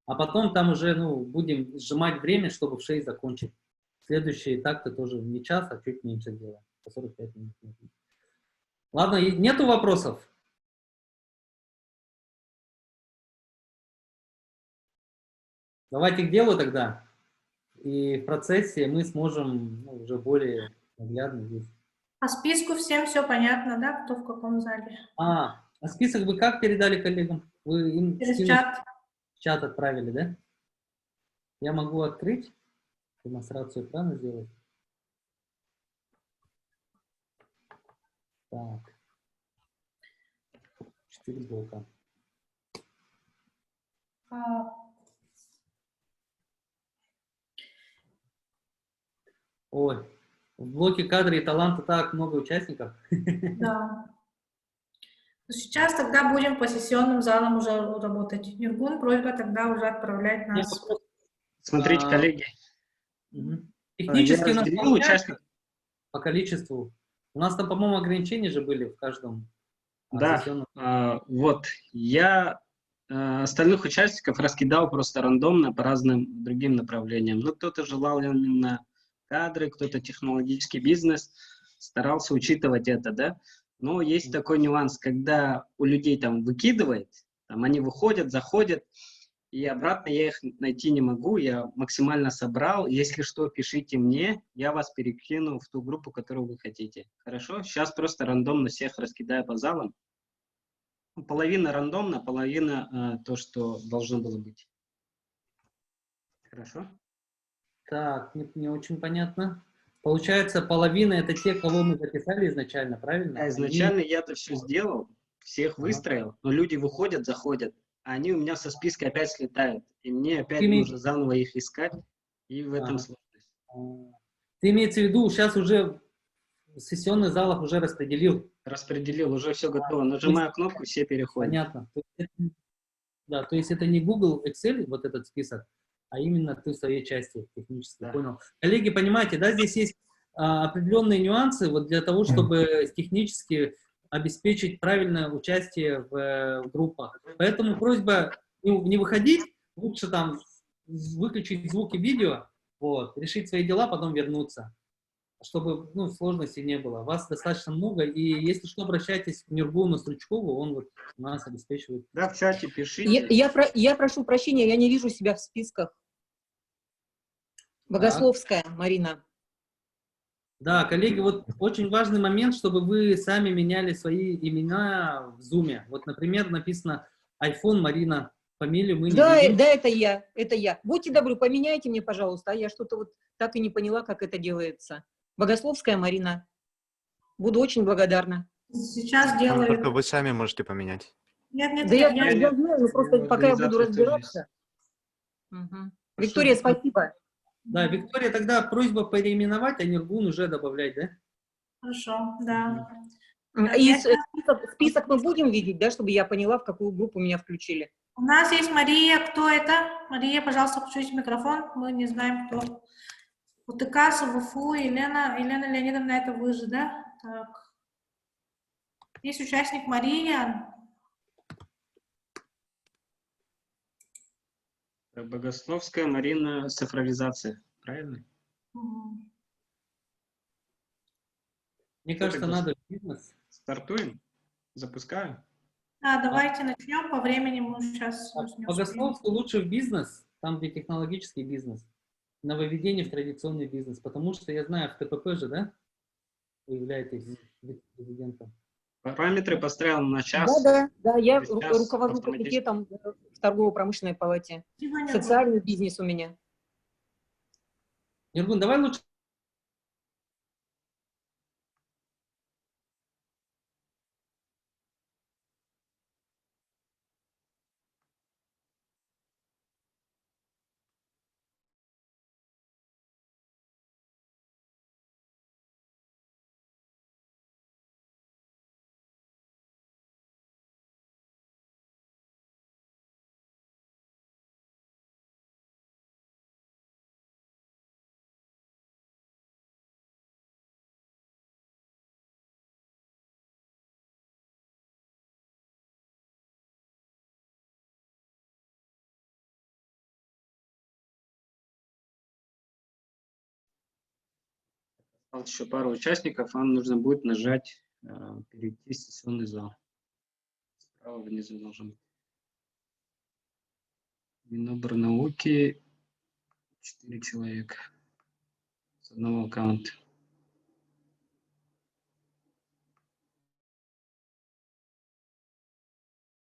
А потом там уже, ну, будем сжимать время, чтобы в 6 закончить. Следующие такты тоже не час, а чуть меньше делаем. По 45 минут. Ладно, нету вопросов? Давайте к делу тогда. И в процессе мы сможем, ну, уже более наглядно здесь. По списку всем все понятно, да? Кто в каком зале? А список вы как передали коллегам? Вы им Через чат. чат отправили, да? Я могу открыть, демонстрацию экрана сделать. Так. 4 блока. Ой, в блоке кадры и таланта так много участников. Да. Сейчас тогда будем по сессионным залам уже работать. Нургун, просьба тогда уже отправлять нас. Смотрите, коллеги. Технически я разделил участников по количеству. У нас там, по-моему, ограничения же были в каждом сессионном. Вот, я остальных участников раскидал просто рандомно по разным другим направлениям. Ну, кто-то желал именно кадры, кто-то технологический бизнес, старался учитывать это, да. Но есть такой нюанс, когда у людей там выкидывает, там они выходят, заходят, и обратно я их найти не могу, я максимально собрал. Если что, пишите мне, я вас перекину в ту группу, которую вы хотите. Хорошо? Сейчас просто рандомно всех раскидаю по залам. Половина рандомно, половина то, что должно было быть. Хорошо? Так, не очень понятно. Получается, половина это те, кого мы записали изначально, правильно? Да, изначально я это все сделал, всех выстроил, но люди выходят, заходят, а они у меня со списка опять слетают. И мне опять нужно заново их искать, и в этом сложность. Ты имеется в виду, сейчас уже в сессионных залах уже распределил? Распределил, уже все готово. Нажимаю кнопку, все переходят. Понятно. Да, то есть это не Google Excel, вот этот список, а именно ты в своей части технически, да. Понял. Коллеги, понимаете, да, здесь есть определенные нюансы вот для того, чтобы технически обеспечить правильное участие в группах. Поэтому просьба не выходить, лучше там выключить звук и видео, вот, решить свои дела, потом вернуться, чтобы, ну, сложностей не было. Вас достаточно много, и если что, обращайтесь к Нургуну Стручкову, он вот нас обеспечивает. Да, в чате пишите. Я прошу прощения, я не вижу себя в списках. Богословская, Марина. Да, коллеги, вот очень важный момент, чтобы вы сами меняли свои имена в Zoom. Вот, например, написано iPhone Марина, Фамилию мы не Да, видим. да, это я. Будьте добры, поменяйте мне, пожалуйста, а я что-то вот так и не поняла, как это делается. Богословская Марина. Буду очень благодарна. Сейчас Там делаю. только вы сами можете поменять. Нет, нет, Да я нет, знаю, но просто в пока я буду организации тоже есть. разбираться. Мгм. Прошу. Виктория, спасибо. Да, Виктория, тогда просьба переименовать, а Ниргун уже добавлять, да? Хорошо, да. И Я сейчас- список мы будем видеть, да, чтобы я поняла, в какую группу меня включили. У нас есть Мария. Кто это? Мария, пожалуйста, включите микрофон. Мы не знаем, кто. УТК, СВФУ, Елена Леонидовна, это вы же, да? Так. Есть участник Мария. Богословская Марина, цифровизация. Правильно? Мгм. Мне Кто кажется, тогда? надо в бизнес. Стартуем? Запускаю? Давайте начнем по времени. Мы сейчас не успеем. Богословский лучше в бизнес, там, где технологический бизнес. Нововведение в традиционный бизнес. Потому что я знаю, в ТПП же, да, вы являетесь вице-президентом. Параметры поставил на час. Да, я Сейчас руковожу автоматически. комитетом в торгово-промышленной палате. Спасибо, Социальный бизнес у меня. Ниргун, давай лучше. Осталось еще пару участников, вам нужно будет нажать перейти в сессионный зал. Справа внизу должен быть. Минобрнауки 4 человека с одного аккаунта.